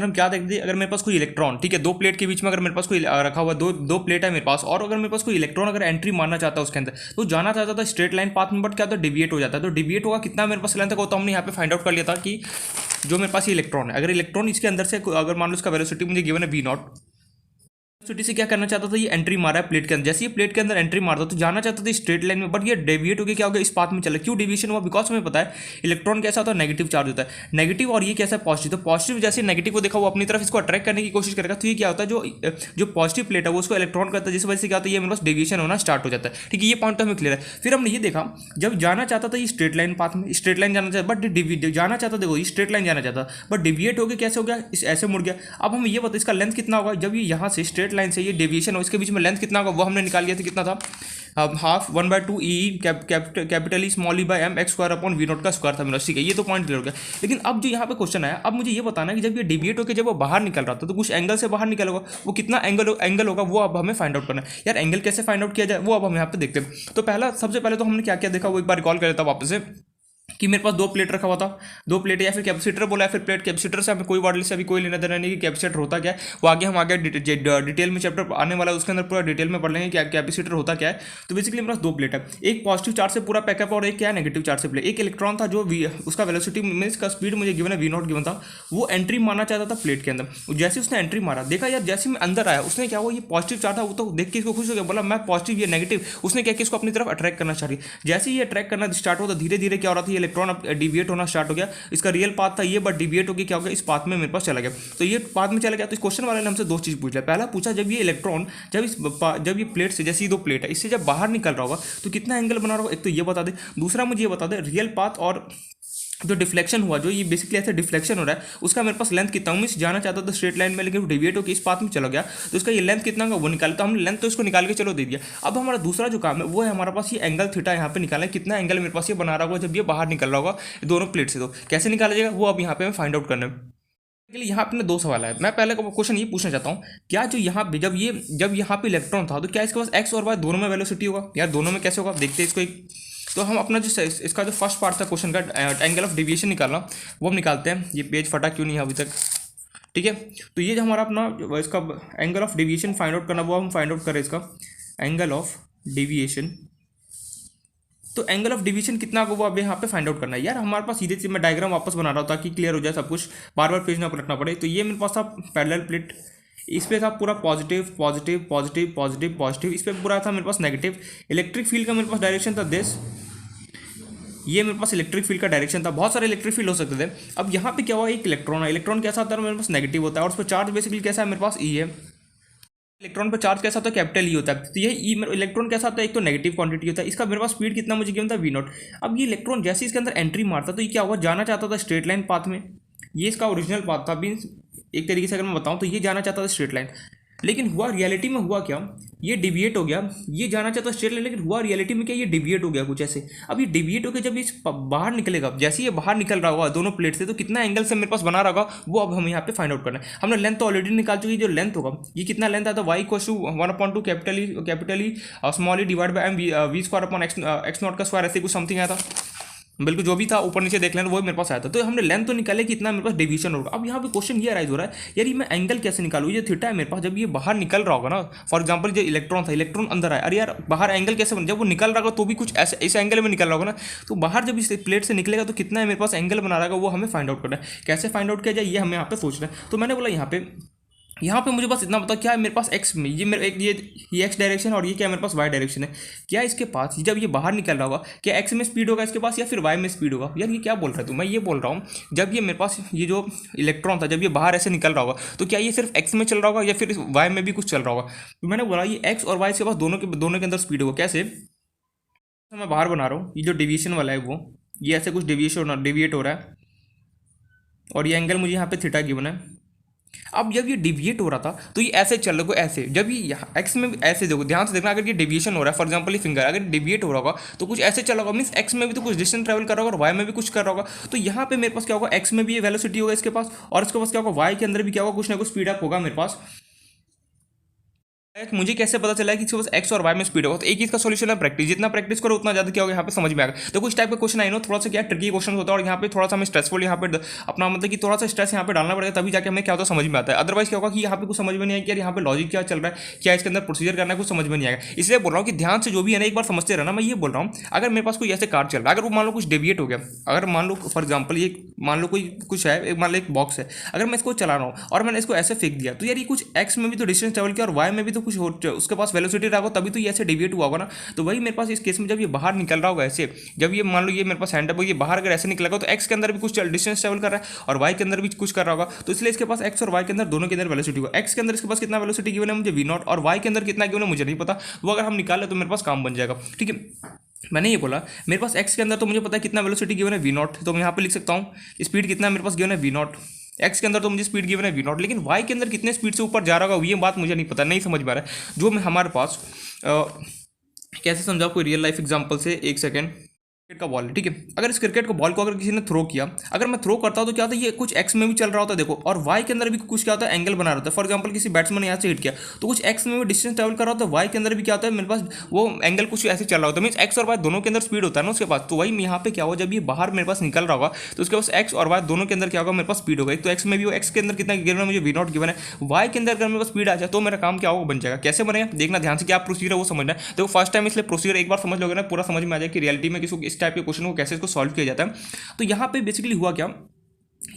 हम क्या देखते हैं, अगर मेरे पास कोई इलेक्ट्रॉन, ठीक है, दो प्लेट के बीच में अगर मेरे पास कोई रखा हुआ दो प्लेट है मेरे पास, और अगर मेरे पास कोई इलेक्ट्रॉन अगर एंट्री मारना चाहता है उसके अंदर, तो जाना चाहता था स्ट्रेट लाइन पाथ में, बट क्या होता है, डिविएट हो जाता है। तो डिविएट होगा कितना मेरे पास लेंथ होगा, तो हमने यहाँ पे फाइंड आउट कर लिया था कि जो मेरे पास ये इलेक्ट्रॉन है, अगर इलेक्ट्रॉन इसके अंदर से अगर मान लो इसका वेलोसिटी मुझे गिवन है v0, वेलोसिटी से क्या करना चाहता था, ये एंट्री मारा है प्लेट के अंदर, जैसे ये प्लेट के अंदर एंट्री मारता तो जाना चाहता था स्ट्रेट लाइन में, बट ये डेविएट होकर क्या हो गया, इस पाथ में चला। क्यों डेविएशन हुआ, बिकॉज हमें पता है इलेक्ट्रॉन कैसा होता है, नेगेटिव चार्ज होता है, नेगेटिव, और ये कैसा है, पॉजिटिव। तो पॉजिटिव जैसे नेगेटिव को देखा वो अपनी तरफ इसको अट्रैक्ट करने की कोशिश करेगा, तो ये क्या होता है, जो पॉजिटिव प्लेट है वो उसको इलेक्ट्रॉन करता है, जिस वजह से क्या होता है, ये मेरे पास डेविएशन होना स्टार्ट हो जाता है। ठीक है, ये पॉइंट तो हमें क्लियर है। फिर हमने ये देखा, जब जाना चाहता था ये स्ट्रेट लाइन पाथ में, स्ट्रेट लाइन जाना चाहता, बट जाना चाहता, देखो ये स्ट्रेट लाइन जाना चाहता, बट डिविएट हो गया, कैसे हो गया, इस ऐसे मुड़ गया। अब हम ये बताओ इसका लेंथ कितना होगा, जब ये यहाँ से स्ट्रेट लाइन से ये डेविएशन हो, इसके बीच में लेंथ कितना होगा, वो हमने निकाल लिया था, कितना था, half 1/2 E capital E small E by M x square upon v0 का स्क्वायर था मेरा। ठीक है, ये तो पॉइंट क्लियर हो गया। लेकिन अब जो यहाँ पे क्वेश्चन आया, अब मुझे ये बताना है कि जब ये डिविएट होकर जब वो बाहर निकल रहा था, तो कुछ एंगल से बाहर निकल होगा, वो कितना एंगल होगा, वो अब हमें फाइंड आउट करना है। यार एंगल कैसे फाइंड आउट किया जाए, वो अब हम यहाँ पे देखते हैं। तो सबसे पहले तो हमने क्या क्या देखा, वो एक बार रिकॉल कर लेता वापस से, कि मेरे पास दो प्लेट रखा हुआ था, दो प्लेट या फिर कैपेसिटर बोला है, फिर प्लेट कैपेसिटर से हमें कोई वर्ड से अभी कोई लेना देना नहीं कि कैपेसिटर होता क्या है, वो आगे हम आगे डिटेल में चैप्टर आने वाला है उसके अंदर पूरा डिटेल में पढ़ लेंगे कि कैपेसिटर होता क्या है। तो बेसिकली मेरे पास दो प्लेट है, एक पॉजिटिव चार्ज से पूरा पैकअप और एक क्या है, नेगेटिव चार्ज से प्लेट। एक इलेक्ट्रॉन था जो उसका वेलोसिटी मींस का स्पीड मुझे गिवन है v0 गिवन था, वो एंट्री मारना चाहता था प्लेट के अंदर। जैसे उसने एंट्री मारा, देखा यार जैसे मैं अंदर आया, उसने क्या हुआ, ये पॉजिटिव चार्ज था, वो तो देख के इसको खुश हो गया, बोला मैं पॉजिटिव, ये नेगेटिव, उसने क्या किया, इसको अपनी तरफ अट्रैक्ट करना चाहिए। जैसे ये अट्रैक्ट करना स्टार्ट होता, धीरे धीरे क्या हो रहा था, ये इलेक्ट्रॉन डिविएट होना स्टार्ट हो गया। इसका रियल पाथ था ये, बट डिविएट होकर क्या हो गया, इस पाथ में मेरे पास चला गया। तो ये पाथ में चला गया, तो इस क्वेश्चन वाले ने हमसे दो चीज पूछ लिया। पहला पूछा, जब ये इलेक्ट्रॉन जब ये प्लेट से, जैसे ये दो प्लेट है, इससे जब बाहर निकल रहा होगा तो कितना एंगल बना रहा होगा, एक तो ये बता दे। दूसरा मुझे ये बता दे रियल पाथ और जो डिफ्लेक्शन हुआ, जो ये बेसिकली ऐसे डिफ्लेक्शन हो रहा है, उसका मेरे पास लेंथ कितना, मैं जाना चाहता था स्ट्रेट लाइन में, लेकिन डिविएट होकर इस पाथ में चला गया, तो उसका ये लेंथ कितना होगा वो निकाला। तो हमने लेंथ तो इसको निकाल के चलो दे दिया। अब हमारा दूसरा जो काम है वो है हमारे पास ये एंगल थीटा यहाँ पे निकालना है, कितना एंगल मेरे पास ये बना रहा होगा जब ये बाहर निकल रहा होगा दोनों प्लेट से। तो कैसे निकाला जाएगा वो अब यहाँ पे हमें फाइंड आउट करना है। यहाँ पे दो सवाल है। मैं पहले क्वेश्चन ये पूछना चाहता हूँ, क्या जो यहाँ पे जब यहाँ पे इलेक्ट्रॉन था, तो क्या इसके पास एक्स और वाई दोनों में वेलोसिटी होगा? यार दोनों में कैसे होगा, देखते हैं इसको एक। तो हम अपना जो इसका जो फर्स्ट पार्ट था क्वेश्चन का, एंगल ऑफ डेविएशन निकालना, वो हम निकालते हैं। ये पेज फटा क्यों नहीं है अभी तक, ठीक है। तो ये जो हमारा अपना इसका angle of deviation find out करना, वो हम फाइंड आउट करें इसका एंगल ऑफ डेविएशन। तो एंगल ऑफ डिवीजन कितना होगा वो अब यहाँ पे फाइंड आउट करना है। यार हमारे पास सीधे से मैं डायग्राम वापस बना रहा हूँ ताकि क्लियर हो जाए सब कुछ, बार बार पेज ना रखना पड़े। तो ये मेरे पास था पैरेलल प्लेट, इस पे था पूरा positive positive positive positive positive, इस पे पूरा था मेरे पास नेगेटिव। इलेक्ट्रिक फील्ड का मेरे पास डायरेक्शन था दिस, ये मेरे पास इलेक्ट्रिक फील्ड का डायरेक्शन था। बहुत सारे इलेक्ट्रिक फील्ड हो सकते थे। अब यहाँ पे क्या हुआ, एक इलेक्ट्रॉन है, इलेक्ट्रॉन कैसा होता है मेरे पास, नेगेटिव होता है, और उस पर चार्ज बेसिकली कैसा है मेरे पास, ई है। इलेक्ट्रॉन पर चार्ज कैसा होता है, कैपिटल ई होता है। तो ये ई इलेक्ट्रॉन कैसा होता है, एक तो नेगेटिव क्वांटिटी होता है, इसका मेरे पास स्पीड कितना मुझे गिवन था v0। अब ये इलेक्ट्रॉन जैसे इसके अंदर एंट्री मारता तो ये क्या हुआ, जाना चाहता था स्ट्रेट लाइन पाथ में। ये इसका ओरिजिनल पाथ था, मीन्स एक तरीके से अगर मैं बताऊं तो ये जाना चाहता था स्ट्रेट लाइन, लेकिन हुआ रियलिटी में हुआ क्या, ये डिविएट हो गया। ये जाना चाहता स्ट्रेट लाइन, लेकिन हुआ रियलिटी में क्या, ये डिविएट हो गया कुछ ऐसे। अब ये डिविएट होकर जब इस बाहर निकलेगा, जैसे ये बाहर निकल रहा होगा दोनों प्लेट से, तो कितना एंगल से मेरे पास बना रहा होगा वो अब हम यहाँ पे फाइंड आउट करना है। हमने लेंथ तो ऑलरेडी निकाल चुकी है, जो लेंथ होगा ये कितना लेंथ आता है, Y equal to 1/2 capital E small E divide by M V square upon X not का स्क्वायर, ऐसे कुछ समथिंग आया था। बिल्कुल जो भी था ऊपर नीचे देख लेना, वो मेरे पास आया था। तो हमने लेंथ तो निकाले कि इतना मेरे पास डिवीजन होगा। अब यहाँ पे क्वेश्चन ये राइज हो रहा है, यार ये मैं एंगल कैसे निकालूँ, ये थीटा है मेरे पास, जब ये बाहर निकल रहा होगा ना, फॉर एग्जांपल जो इलेक्ट्रॉन था, इलेक्ट्रॉन अंदर आया, अरे यार बाहर एंगल कैसे बना, जब वो निकल रहा होगा तो भी कुछ ऐसे इस एंगल में निकल रहा होगा ना, तो बाहर जब इस प्लेट से निकलेगा तो कितना है मेरे पास एंगल बना रहा होगा, वो हमें फाइंड आउट करना है। कैसे फाइंड आउट किया जाए ये हमें यहाँ पे सोचना है। तो मैंने बोला यहाँ पे मुझे बस इतना बताओ, क्या है मेरे पास एक्स में, ये मेरे एक ये एक्स डायरेक्शन और ये क्या मेरे पास वाई डायरेक्शन है। क्या इसके पास जब ये बाहर निकल रहा होगा, क्या एक्स में स्पीड होगा इसके पास या फिर वाई में स्पीड होगा? यार ये क्या बोल रहा है तू, मैं ये बोल रहा हूँ जब ये मेरे पास ये जो इलेक्ट्रॉन था जब ये बाहर ऐसे निकल रहा होगा, तो क्या ये सिर्फ एक्स में चल रहा होगा या फिर वाई में भी कुछ चल रहा होगा? तो मैंने बोला ये एक्स और वाई के पास दोनों के अंदर स्पीड होगा। कैसे, मैं बाहर बना रहा हूँ, ये जो डेविएशन वाला है वो ये ऐसे कुछ डिविएट हो रहा है, और ये एंगल मुझे यहाँ पे थीटा गिवन है। अब जब ये डिविएट हो रहा था तो ये ऐसे चल रहा है, ऐसे जब ये एक्स में ऐसे देखो, ध्यान से देखना, अगर ये डेविएशन हो रहा है, फॉर एग्जांपल ये फिंगर अगर डिविएट हो रहा होगा तो कुछ ऐसे चल रहा होगा, मीन्स एक्स में भी तो कुछ डिस्टेंस ट्रैवल कर रहा होगा और वाई में भी कुछ कर रहा होगा। तो यहाँ पे मेरे पास क्या होगा, एक्स में भी ये वेलोसिटी होगा इसके पास, और इसके पास क्या होगा, वाई के अंदर भी क्या होगा, कुछ ना कुछ स्पीड अप होगा मेरे पास। मुझे कैसे पता चला है कि इसके पास एक्स और वाई में स्पीड होगा, तो एक चीज का सॉल्यूशन है प्रैक्टिस, जितना प्रैक्टिस करो उतना ज्यादा क्या होगा यहाँ पे समझ में आएगा। तो कुछ टाइप का क्वेश्चन आई नो थोड़ा सा क्या ट्रिकी क्वेश्चन होता है और यहाँ पे थोड़ा सा हमें स्ट्रेसफुल यहाँ पे अपना मतलब कि थोड़ा सा स्ट्रेस यहाँ पे डालना पड़ेगा, तभी जाके हमें क्या होता है समझ में आता है। अदरवाइज क्या होगा कि यहाँ पे कुछ समझ में नहीं आएगा कि यहाँ पे लॉजिक क्या चल रहा है, क्या इसके अंदर प्रोसीजर करना है, कुछ समझ में नहीं आएगा। इसलिए बोल रहा हूँ कि ध्यान से जो भी है ना एक बार समझते रहना। मैं ये बोल रहा हूँ अगर मेरे पास कोई ऐसे कार चल रहा है, अगर वो मान लो कुछ डेविएट हो गया, अगर मान लो फॉर एग्जाम्पल ये मान लो कोई कुछ है, मान लो एक बॉक्स है, अगर मैं इसको चला रहा हूँ और मैंने इसको ऐसे फेंक दिया, तो यार ये कुछ एक्स में भी तो डिस्टेंस ट्रेवल किया और वाई में भी तो कुछ उसके पास वेलोसिटी रहा, तभी तो ये ऐसे डेविएट हुआ होगा ना। तो वही मेरे पास इस केस में जब ये बाहर निकल रहा होगा ऐसे, जब ये मान लो ये मेरे पास हैंड है, ये बाहर अगर ऐसे निकलेगा तो एक्स के अंदर भी कुछ डिस्टेंस ट्रेवल कर रहा है और वाई के अंदर भी कुछ कर रहा होगा, तो इसलिए इसके पास एक्स और वाई के अंदर दोनों के अंदर वेलोसिटी होगा। एक्स के अंदर इसके पास कितना वेलोसिटी गिवन है मुझे V0 और वाई के अंदर कितना गिवन है मुझे नहीं पता, वो अगर हम निकाले तो मेरे पास काम बन जाएगा। ठीक है, मैंने ये बोला मेरे पास एक्स के अंदर तो मुझे पता है कितना वेलोसिटी गिवन है V0, तो मैं यहाँ पे लिख सकता हूँ स्पीड कितना मेरे पास गिवन है V0। एक्स के अंदर तो मुझे स्पीड गिवन है V0, लेकिन वाई के अंदर कितने स्पीड से ऊपर जा रहा होगा ये बात मुझे नहीं पता, नहीं समझ में आ रहा है। जो मैं हमारे पास कैसे समझाओ कोई रियल लाइफ एग्जांपल से, एक सेकंड। क्रिकेट का बॉल है, ठीक है, अगर इस क्रिकेट को बॉल को अगर किसी ने थ्रो किया, अगर मैं थ्रो करता हूं तो क्या होता है ये कुछ एक्स में भी चल रहा होता है देखो, और वाई के अंदर भी कुछ क्या होता है एंगल बना रहा होता है। फॉर एग्जांपल किसी बैट्समैन ने यहाँ से हिट किया तो कुछ एक्स में भी डिस्टेंस ट्रेवल कर रहा होता है, वाई के अंदर भी क्या होता है मेरे पास वो एंगल कुछ ऐसे चल रहा होता है, मीन्स एक्स और वाई दोनों के अंदर स्पीड होता है ना उसके पास। तो वही यहाँ पे क्या होगा जब ये बाहर मेरे पास निकल रहा होगा तो उसके पास एक्स और वाई दोनों के अंदर क्या होगा मेरे पास स्पीड होगा। एक तो एक्स में भी वो एक्स के अंदर कितना गिवन है मुझे V0 गिवन है, वाई के अंदर अगर मेरे पास स्पीड आ जाए तो मेरा काम क्या होगा बन जाएगा। कैसे बनेगा देखना ध्यान से, क्या प्रोसीजर है वो समझना है। तो फर्स्ट टाइम इसलिए प्रोसीजर एक बार समझ लोगे ना पूरा समझ में आ जाए कि रियलिटी में किसी इस टाइप के क्वेश्चन को कैसे इसको सॉल्व किया जाता है। तो यहाँ पे बेसिकली हुआ क्या,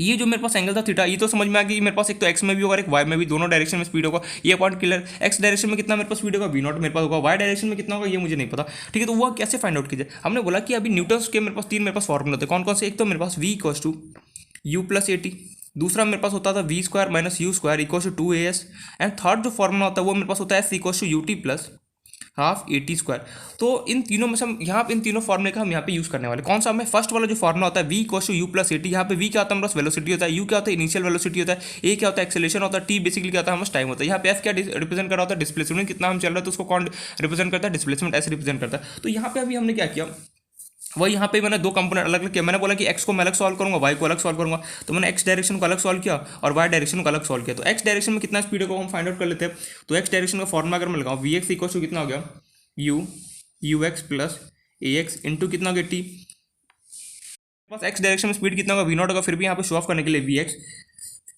ये जो मेरे पास एंगल था थीटा, ये तो समझ में आ गया कि मेरे पास एक तो एक्स में भी होगा एक वाई में भी, दोनों डायरेक्शन में स्पीड होगा, ये पॉइंट क्लियर। एक्स डायरेक्शन में कितना मेरे पास स्पीड होगा V0 मेरे पास होगा, वाई डायरेक्शन में कितना होगा ये मुझे नहीं पता। ठीक है, तो वो कैसे फाइंड आउट कीजिए, हमने बोला कि अभी न्यूटन्स के मेरे पास तीन मेरे पास फॉर्मूला होते हैं। कौन कौन से, एक तो मेरे पास V equals to U plus AT, दूसरा मेरे पास होता था V square minus U square equals to 2AS, and third जो फॉर्मूला होता है वो मेरे पास होता है S equals to UT plus half AT square. तो इन तीनों में से हम यहाँ पे इन तीनों फॉर्मूले का हम यहाँ पे यूज करने वाले। कौन सा, हमें फर्स्ट वाला जो फॉर्मूला होता है V equals to U plus AT, यहाँ पे V क्या होता है हमारे पास वेलोसिटी होता है, U क्या होता है इनिशियल वेलोसिटी होता है, A क्या होता है एक्सेलेरेशन होता है, T बेसिकली क्या होता है हमारा टाइम होता है। यहाँ पे F क्या रिप्रेजेंट कर रहा होता है डिस्प्लेसमेंट, कितना हम चल रहा है तो उसको कौन रिप्रेजेंट करता है डिस्प्लेसमेंट, S रिप्रेजेंट करता है। तो यहाँ पे अभी हमने क्या किया, वही यहाँ पे मैंने दो कंपोनेंट अलग अलग किया। मैंने बोला कि एक्स को मैं अलग सॉल्व करूंगा, वाई को अलग सॉल्व करूंगा, तो मैंने एक्स डायरेक्शन को अलग सॉल्व किया और वाई डायरेक्शन को अलग सॉल्व किया। तो एक्स डायरेक्शन में कितना स्पीड होगा हम फाइंड आउट कर लेते हैं। तो एक्स डायरेक्शन का फॉर्मुला अगर मैं लगाऊँ वी एक्स इक्वल टू कितना हो गया you x plus A x into कितना हो गया टी। पास एक्स डायरेक्शन में स्पीड कितना होगा V0 होगा, फिर भी यहाँ पे शो ऑफ करने के लिए वी एक्स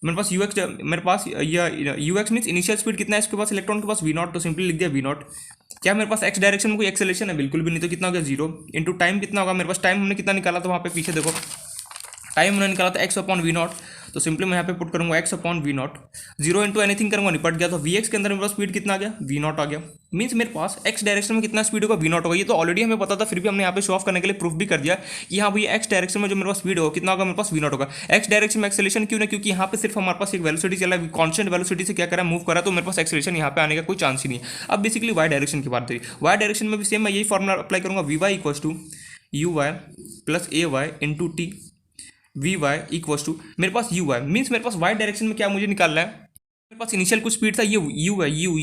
मेरे पास यू एक्स, मेरे पास U X means initial speed कितना है इसके पास इलेक्ट्रॉन के पास V0, तो सिंपली लिख दिया V0। क्या मेरे पास एक्स डायरेक्शन में कोई एक्सेलेरेशन है, बिल्कुल भी नहीं, तो कितना हो गया 0 इंटू टाइम कितना होगा मेरे पास, टाइम हमने कितना निकाला था वहाँ पे पीछे देखो, टाइम हमने निकाला था एक्स अपॉन V0, तो सिंपली मैं यहाँ पे पुट करूंगा x upon V0, 0 into anything करूंगा निपट गया। तो वी एक्स के अंदर मेरे पास स्पीड कितना आ गया V0 आ गया, मीन्स मेरे पास एक्स डायरेक्शन में कितना स्पीड होगा V0 होगा। ये तो ऑलरेडी हमें पता था, फिर भी हमने यहाँ पे शो ऑफ करने के लिए प्रूफ भी कर दिया कि हाँ भाई एक्स डायरेक्शन में जो मेरे पास स्पीड होगा कितना होगा मेरे पास V0 होगा। एक्स डायरेक्शन में एक्सेलेरेशन क्यों ना, क्योंकि यहाँ पे सिर्फ हमारे पास एक वेलोसिटी चला है, कॉन्स्टेंट वेलोसिटी से क्या करा मूव करा, तो मेरे पास एक्सेलेरेशन यहाँ पे आने का कोई चांस ही नहीं है। अब बेसिकली वाई डायरेक्शन की बात करी, वाई डायरेक्शन में भी सेम मैं यही फॉर्मुला अप्लाई करूंगा, V Y equals to U Y plus A Y into T, V Y equals to मेरे पास यू वाई मीन्स मेरे पास वाई डायरेक्शन में क्या मुझे निकालना है, मेरे पास इनिशियल कुछ स्पीड था, ये यू है, यू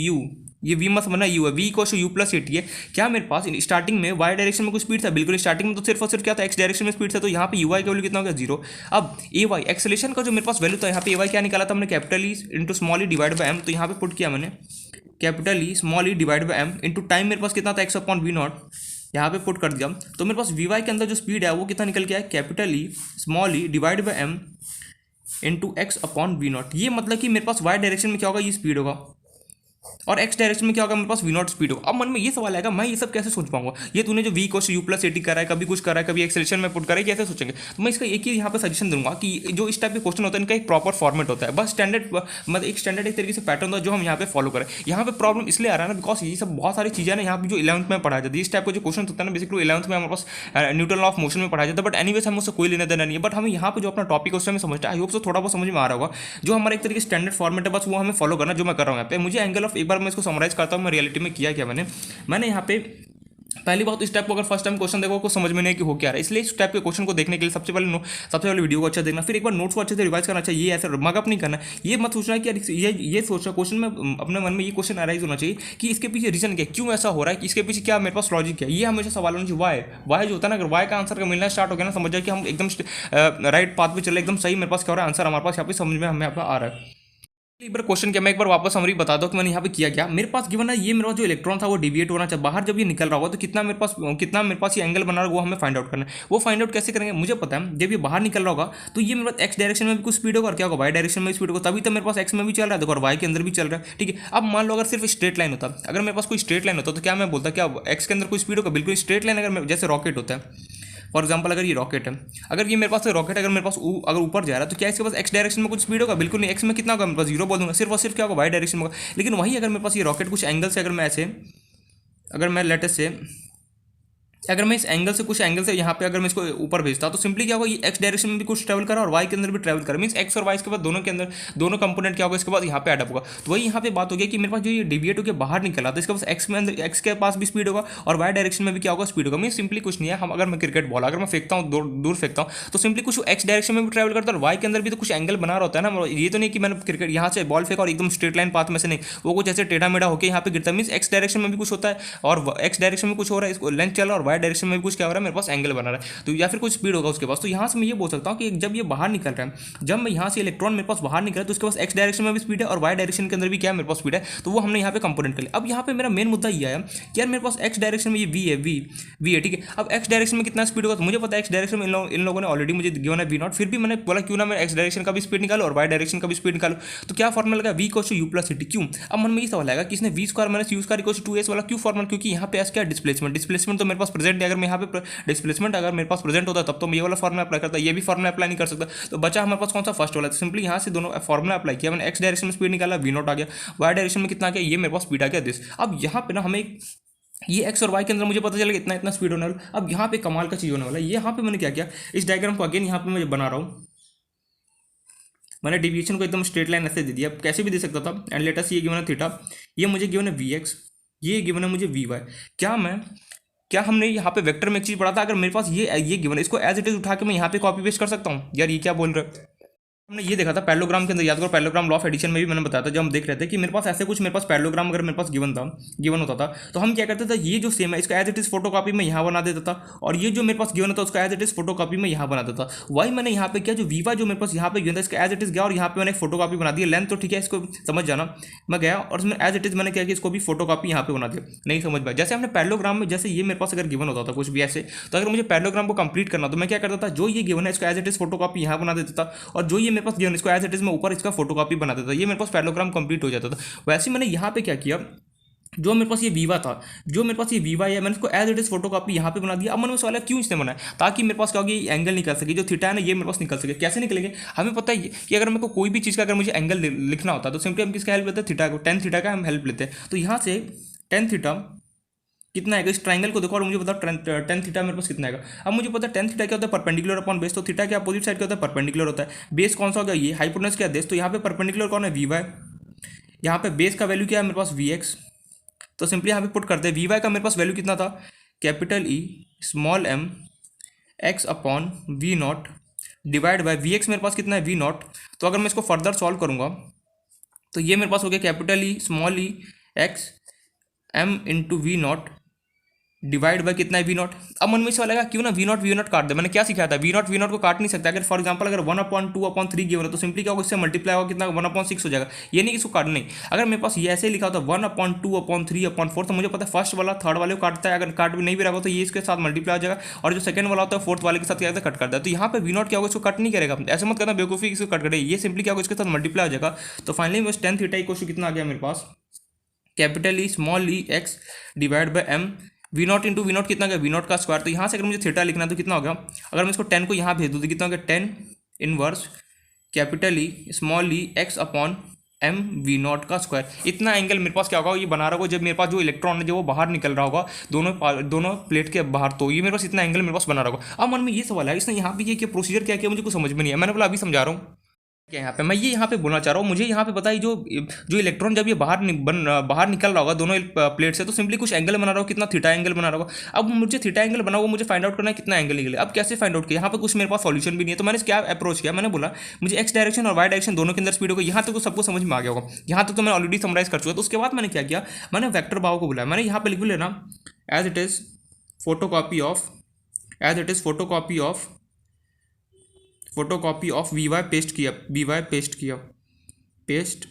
ये वी मत बना यू है, V equals to you plus AT है। क्या मेरे पास स्टार्टिंग में वाई डायरेक्शन में कुछ स्पीड था, बिल्कुल स्टार्टिंग में तो सिर्फ और सिर्फ क्या था एक्स डायरेक्शन में स्पीड था, तो यहाँ पे यू वाई का वैल्यू कितना हो गया 0। अब ए वाई एक्सेलेरेशन का जो मेरे पास वैल्यू था, यहाँ पे ए वाई क्या निकाला था हमने capital E into small E divide by M, तो यहाँ पे पुट किया मैंने capital E small E divide by M into time मेरे पास कितना था एक्स अपॉन V0, यहाँ पे पुट कर दिया। तो मेरे पास वी वाई के अंदर जो स्पीड है वो कितना निकल गया है capital E small E divide by M into X upon V0। ये मतलब कि मेरे पास वाई डायरेक्शन में क्या होगा ये स्पीड होगा और एक्स डायरेक्शन में क्या होगा मेरे पास V0 स्पीड होगा। अब मन में ये सवाल आएगा मैं ये सब कैसे सोच पाऊंगा, ये तूने जो V equals U plus AT करा है, कभी कुछ करा है, कभी एक्सेलेरेशन में पुट करा है, कैसे सोचेंगे। तो मैं इसका एक ही यहाँ पे सजेशन दूंगा कि जो इस टाइप के क्वेश्चन होता है इनका एक प्रॉपर फॉर्मेट होता है, बस स्टैंडर्ड मतलब एक स्टैंडर्ड एक तरीके से पैटर्न होता है जो हम यहाँ पे फॉलो करें। यहाँ पे प्रॉब्लम इसलिए आ रहा है ना बिकॉज ये सब बहुत सारी चीज़ें ना यहाँ पे जो 11th में पढ़ाया जाती है, इस टाइप का जो क्वेश्चन होता है ना बेसिकली 11th में हमारे पास न्यूटन लॉ ऑफ मोशन में पढ़ाया जाता है, बट एनीवेज हम उससे कोई लेना देना नहीं है। बट हमें यहाँ पे जो अपना टॉपिक है उससे हमें समझता है, आई होप सो थोड़ा बहुत समझ में आ रहा होगा। जो हमारा एक तरीके स्टैंडर्ड फॉर्मेट है बस वो हमें फॉलो करना, जो मैं कर रहा हूँ यहाँ पे। मुझे एंगल ऑफ एक बार मैं इसको समराइज करता हूँ मैं रियलिटी में किया क्या मैंने यहाँ पे पहली बात तो इस टाइप को अगर फर्स्ट टाइम क्वेश्चन देखो को समझ में नहीं कि हो क्या रहा है, इसलिए इस टाइप के क्वेश्चन को देखने के लिए सबसे पहले वीडियो को अच्छा देखना, फिर एक बार नोट्स को अच्छे से रिवाइज करना चाहिए। ये ऐसे मगअप नहीं करना, ये मत सोचना कि ये सोचना क्वेश्चन में अपने मन में ये क्वेश्चन अराइज होना चाहिए कि इसके पीछे रीजन क्या, क्यों ऐसा हो रहा है, कि इसके पीछे क्या मेरे पास लॉजिक है। ये हमेशा सवाल होना चाहिए। वाई जो होता है ना, अगर वाई का आंसर का मिलना स्टार्ट हो गया ना, समझ जाए कि हम एकदम राइट पाथ पे चले, एकदम सही मेरे पास क्या हो रहा है आंसर हमारे पास यहाँ पे समझ में हमें आ रहा है। एक बार क्वेश्चन क्या, मैं एक बार वापस समरी बता दो कि मैंने यहाँ पे किया क्या। मेरे पास गिवन है ये मेरा जो इलेक्ट्रॉन था वो डिविएट होना चाहिए बाहर, जब ये निकल रहा होगा तो कितना मेरे पास ये एंगल बना रहा है वो हमें फाइंड आउट करना है। वो फाइंड आउट कैसे करेंगे, मुझे पता है जब ये बाहर निकल रहा होगा तो ये मेरे पास एक्स डायरेक्शन में भी कुछ स्पीड होगा और क्या होगा, वाई डायरेक्शन में भी स्पीड होगा, तभी तो मेरे पास एक्स में भी चल रहा है देखो और वाई के अंदर भी चल रहा है। ठीक है, अब मान लो अगर सिर्फ स्ट्रेट लाइन होता, अगर मेरे पास कोई स्ट्रेट लाइन होता तो क्या मैं बोलता क्या एक्स के अंदर कोई स्पीड होगा, बिल्कुल स्ट्रेट लाइन अगर जैसे रॉकेट होता है फॉर एग्जाम्पल, अगर ये रॉकेट है, अगर ये मेरे पास रॉकेट अगर मेरे पास अगर ऊपर जा रहा है तो क्या इसके पास एक्स डायरेक्शन में कुछ स्पीड होगा, बिल्कुल नहीं। एक्स में कितना होगा मेरे पास जीरो बोल दूंगा, सिर्फ और सिर्फ क्या होगा वाई डायरेक्शन में होगा। लेकिन वही अगर मेरे पास ये रॉकेट कुछ एंगल से अगर मैं ऐसे अगर मैं लेटेस्ट से अगर मैं इस एंगल से कुछ एंगल से यहाँ पे अगर मैं इसको ऊपर भेजता तो सिंपली क्या होगा, ये एक्स डायरेक्शन में भी कुछ ट्रैवल करा और वाई के अंदर भी ट्रैवल करा, मीन्स एक्स और वाई के बाद दोनों के अंदर दोनों कंपोनेंट क्या होगा इसके बाद यहाँ पे एडअप होगा। तो वही यहाँ पे बात हो गई कि मेरे पास जो ये डिविएट होकर बाहर निकला तो इसके पास एक्स में अंदर एक्स के पास भी स्पीड होगा और वाई डायरेक्शन में भी क्या होगा स्पीड होगा। मीन सिंपली कुछ नहीं है, हम अगर मैं क्रिकेट बॉल अगर मैं फेंकता हूँ दूर फेंकता हूँ तो सिंपली कुछ एक्स डायरेक्शन में भी ट्रैवल करता है और वाई के अंदर भी तो कुछ एंगल बना रहा होता है ना। ये तो नहीं कि मैंने क्रिकेट यहाँ से बॉल फेंका और एकदम स्ट्रेट लाइन पाथ में से नहीं, वो कुछ ऐसे टेढ़ा मेढ़ा होकर यहाँ पे गिरता है। मीन्स एक्स डायरेक्शन में भी कुछ होता है और एक्स डायरेक्शन में कुछ हो रहा है, इसको लेंथ चल रहा है और वाई डायरेक्शन में भी कुछ क्या हो रहा है मेरे पास एंगल बना रहा है, तो या फिर कुछ स्पीड होगा उसके पास। तो यहाँ से मैं ये बोल सकता हूँ कि जब ये बाहर निकल रहा है, जब मैं यहाँ से इलेक्ट्रॉन मेरे पास बाहर निकल रहा है तो उसके पास एक्स डायरेक्शन में भी स्पीड है और वाई डायरेक्शन के अंदर भी क्या है मेरे पास स्पीड है, तो वो हमने यहाँ पे कंपोनेंट कर लिया। अब यहाँ पे मेरा मेन मुद्दा ये है कि यार मेरे पास एक्स डायरेक्शन में ये वी है ठीक है। अब एक्स डायरेक्शन में कितना स्पीड होगा तो मुझे पता है एक्स डायरेक्शन में इन लोगों ने ऑलरेडी मुझे गिवन है वी नॉट, फिर भी मैंने बोला क्यों ना मैं एक्स डायरेक्शन का भी स्पीड निकालो और वाई डायरेक्शन का भी स्पीड निकालो। तो क्या फॉर्मल लगा v equals to you plus t, क्यों। अब मन में ये सवाल आएगा कि इसने v square minus u square equals to s वाला क्यों फॉर्मल, क्योंकि यहाँ पे एस क्या डिस्प्लेसमेंट तो मेरे पास प्रेजेंट है। अगर मैं यहाँ पे डिस्प्लेसमेंट अगर मेरे पास प्रेजेंट होता तब तो मैं ये वाला फॉर्मूला अप्लाई करता, ये भी फॉर्मूला अप्लाई नहीं कर सकता। तो बचा हमारे पास कौन सा फर्स्ट वाला, तो सिंपली यहाँ से दोनों फॉर्मूला अप्लाई किया, मैंने एक्स डायरेक्शन में स्पीड निकाला वी नॉट आ गया, वाई डायरेक्शन में कितना आ गया ये मेरे पास स्पीड आ गया दिस। अब यहाँ पे ना हमें ये एक्स और वाई के अंदर मुझे पता चला इतना इतना स्पीड होने वाला। अब यहाँ पे कमाल का चीज़ होने वाला है, यहाँ पे मैंने क्या किया, इस डायग्राम को अगेन यहाँ पे मैं बना रहा हूँ, मैंने डिविएशन को एकदम स्ट्रेट लाइन ऐसे दे दिया, अब कैसे भी दे सकता था। एंड लेटस ये गिवन है थीटा, ये मुझे गिवन है वी एक्स, ये गिवन है मुझे वी वाई। क्या हमने यहाँ पे वेक्टर में एक चीज़ पढ़ा था, अगर मेरे पास ये गिवन है इसको एज इट इज उठा के मैं यहाँ पे कॉपी पेस्ट कर सकता हूँ। यार ये क्या बोल रहे हो, हमने ये देखा था पैरेललोग्राम के अंदर, याद करो पैरेललोग्राम लॉ ऑफ एडिशन में भी मैंने बताया था, जब हम देख रहे थे कि मेरे पास ऐसे कुछ मेरे पास पैरेललोग्राम अगर मेरे पास गिवन होता था तो हम क्या करते थे, ये जो सेम है इसका एज इट इज फोटोकॉपी में यहाँ बना देता था और ये जो मेरे पास गिवन होता उसका एज इट इज फोटोकॉपी में यहाँ बना देता। वही मैंने यहाँ पे किया, जो वीवा जो मेरे पास यहाँ पे गिवन था इसका एज इट इज गया और यहाँ पे मैंने फोटोकॉपी बना दी। लेंथ तो ठीक है इसको समझ जाना, मैं गया और उसमें एज इट इज मैंने क्या कि इसको भी फोटोकॉपी यहाँ पे बना दिया। नहीं समझ पाया, जैसे हमने पैरेललोग्राम में जैसे ये मेरे पास अगर गिवन होता था कुछ भी ऐसे, तो अगर मुझे पैरेललोग्राम को कंप्लीट करना तो मैं क्या करता था, जो ये गिवन है इसको एज इट इज फोटोकॉपी यहाँ बना देता था और जो ये मेरे पास गिवन इसको एज इट इज मैं ऊपर इसका फोटोकॉपी बना देता था, ये मेरे पास पैरेललोग्राम कंप्लीट हो जाता था। वैसे मैंने यहाँ पे क्या किया, जो मेरे पास ये वीवा था, जो मेरे पास ये वीवा है मैंने इसको एज इट इज फोटोकॉपी यहाँ पे बना दिया। अब मन में सवाल है क्यों इसने बनाया, ताकि मेरे पास क्या होगी एंगल निकल सके, जो थीटा है ना ये मेरे पास निकल सके। कैसे निकलेंगे, हमें पता है कि अगर मेरे को कोई भी चीज़ का अगर मुझे एंगल लिखना होता है तो सिंपली हम किसका हेल्प लेते हैं, थीटा को, टेन थीटा का हम हेल्प लेते हैं। तो यहाँ से टेन थीटा कितना है, इस ट्राइंगल को देखो और मुझे बताओ टेन थीटा मेरे पास कितना है। अब मुझे पता है टेन थीटा क्या होता है, परपेंडिकुलर अपॉन बेस, तो थीटा के अपोजिट साइड क्या होता है, परपेंडिकुलर होता है। बेस कौन सा होगा, ये हाइपोटेनस क्या है, तो यहाँ पे परपेंडिकुलर कौन है, वी वाई। यहाँ पे बेस का वैल्यू क्या है मेरे पास, वी एक्स। तो सिंपली यहाँ पे पुट करते हैं, वी वाई का मेरे पास वैल्यू कितना था, capital E small m x upon v not divide by v x मेरे पास कितना है, वी नॉट। तो अगर मैं इसको फर्दर सॉल्व करूँगा तो ये मेरे पास हो गया capital E small E x m into we not divide by कितना है, वी नॉट। अब मन में से वाला क्यों ना वी नॉट काट दे, मैंने क्या सिखाया था, वी नॉट को काट नहीं सकता। अगर फॉर एग्जांपल अगर 1/2/3 गिवन है तो सिंपली क्या होगा, इससे मल्टीप्लाई होगा कितना, 1/6 हो जाएगा। ये नहीं कि इसको काटना नहीं, अगर मेरे पास ये ऐसे ही लिखा होता 1/2/3/4 तो मुझे पता है फर्स्ट वाला थर्ड वाले को काटता है, अगर काट भी नहीं भी रहा तो ये इसके साथ मल्टीप्लाई हो जाएगा और जो सेकंड वाला होता है फोर्थ वाले के साथ क्या होता है, कट करता है। तो यहाँ पे वी नॉट क्या होगा, इसको कट नहीं करेगा, ऐसे मत करना बेवकूफ़ी इसको कट करे, ये सिंपली क्या होगा इसके साथ मल्टीप्लाई हो जाएगा। तो फाइनली में टेन थीटा इक्वल टू कितना आ गया मेरे पास, capital E small E x divide by M we not into we not कितना गया, वी नॉट का स्क्वायर। तो यहाँ से अगर मुझे थीटा लिखना है तो कितना होगा, अगर मैं इसको 10 को यहाँ भेज दूँ तो कितना होगा, 10 inverse capital E small E x upon m we not का स्क्वायर। इतना एंगल मेरे पास क्या होगा, ये बना रहा होगा जब मेरे पास जो इलेक्ट्रॉन है जो वो बाहर निकल रहा होगा दोनों प्लेट के बाहर, तो ये मेरे पास इतना एंगल मेरे पास बना रहा होगा। अब मन में ये सवाल है इसने यहाँ पे ये प्रोसीजर क्या किया मुझे कुछ समझ में नहीं है, मैंने बोला अभी समझा रहा हूँ क्या यहाँ पे मैं ये यहाँ पे बोलना चाह रहा हूँ। मुझे यहाँ पे पता है जो इलेक्ट्रॉन जब ये बाहर निकल रहा होगा दोनों प्लेट से, तो सिंपली कुछ एंगल बना रहा होगा, कितना थीटा एंगल बना रहा होगा। अब मुझे थीटा एंगल बना हुआ मुझे फाइंड आउट करना है कितना एंगल निकले। अब कैसे फाइंड आउट किया, यहाँ पे कुछ मेरे पास सॉल्यूशन भी नहीं है, तो मैंने क्या अप्रोच किया, मैंने बोला मुझे एक्स डायरेक्शन और वाई डायरेक्शन दोनों के अंदर स्पीड होगा। यहाँ तक तो सबको समझ में आ गया होगा, यहाँ तक तो मैं ऑलरेडी समराइज कर चुका। तो उसके बाद मैंने क्या किया, मैंने वैक्टर भाव को बुलाया, मैंने यहाँ पे लिख लेना as it is photocopy of v y paste किया, पेस्ट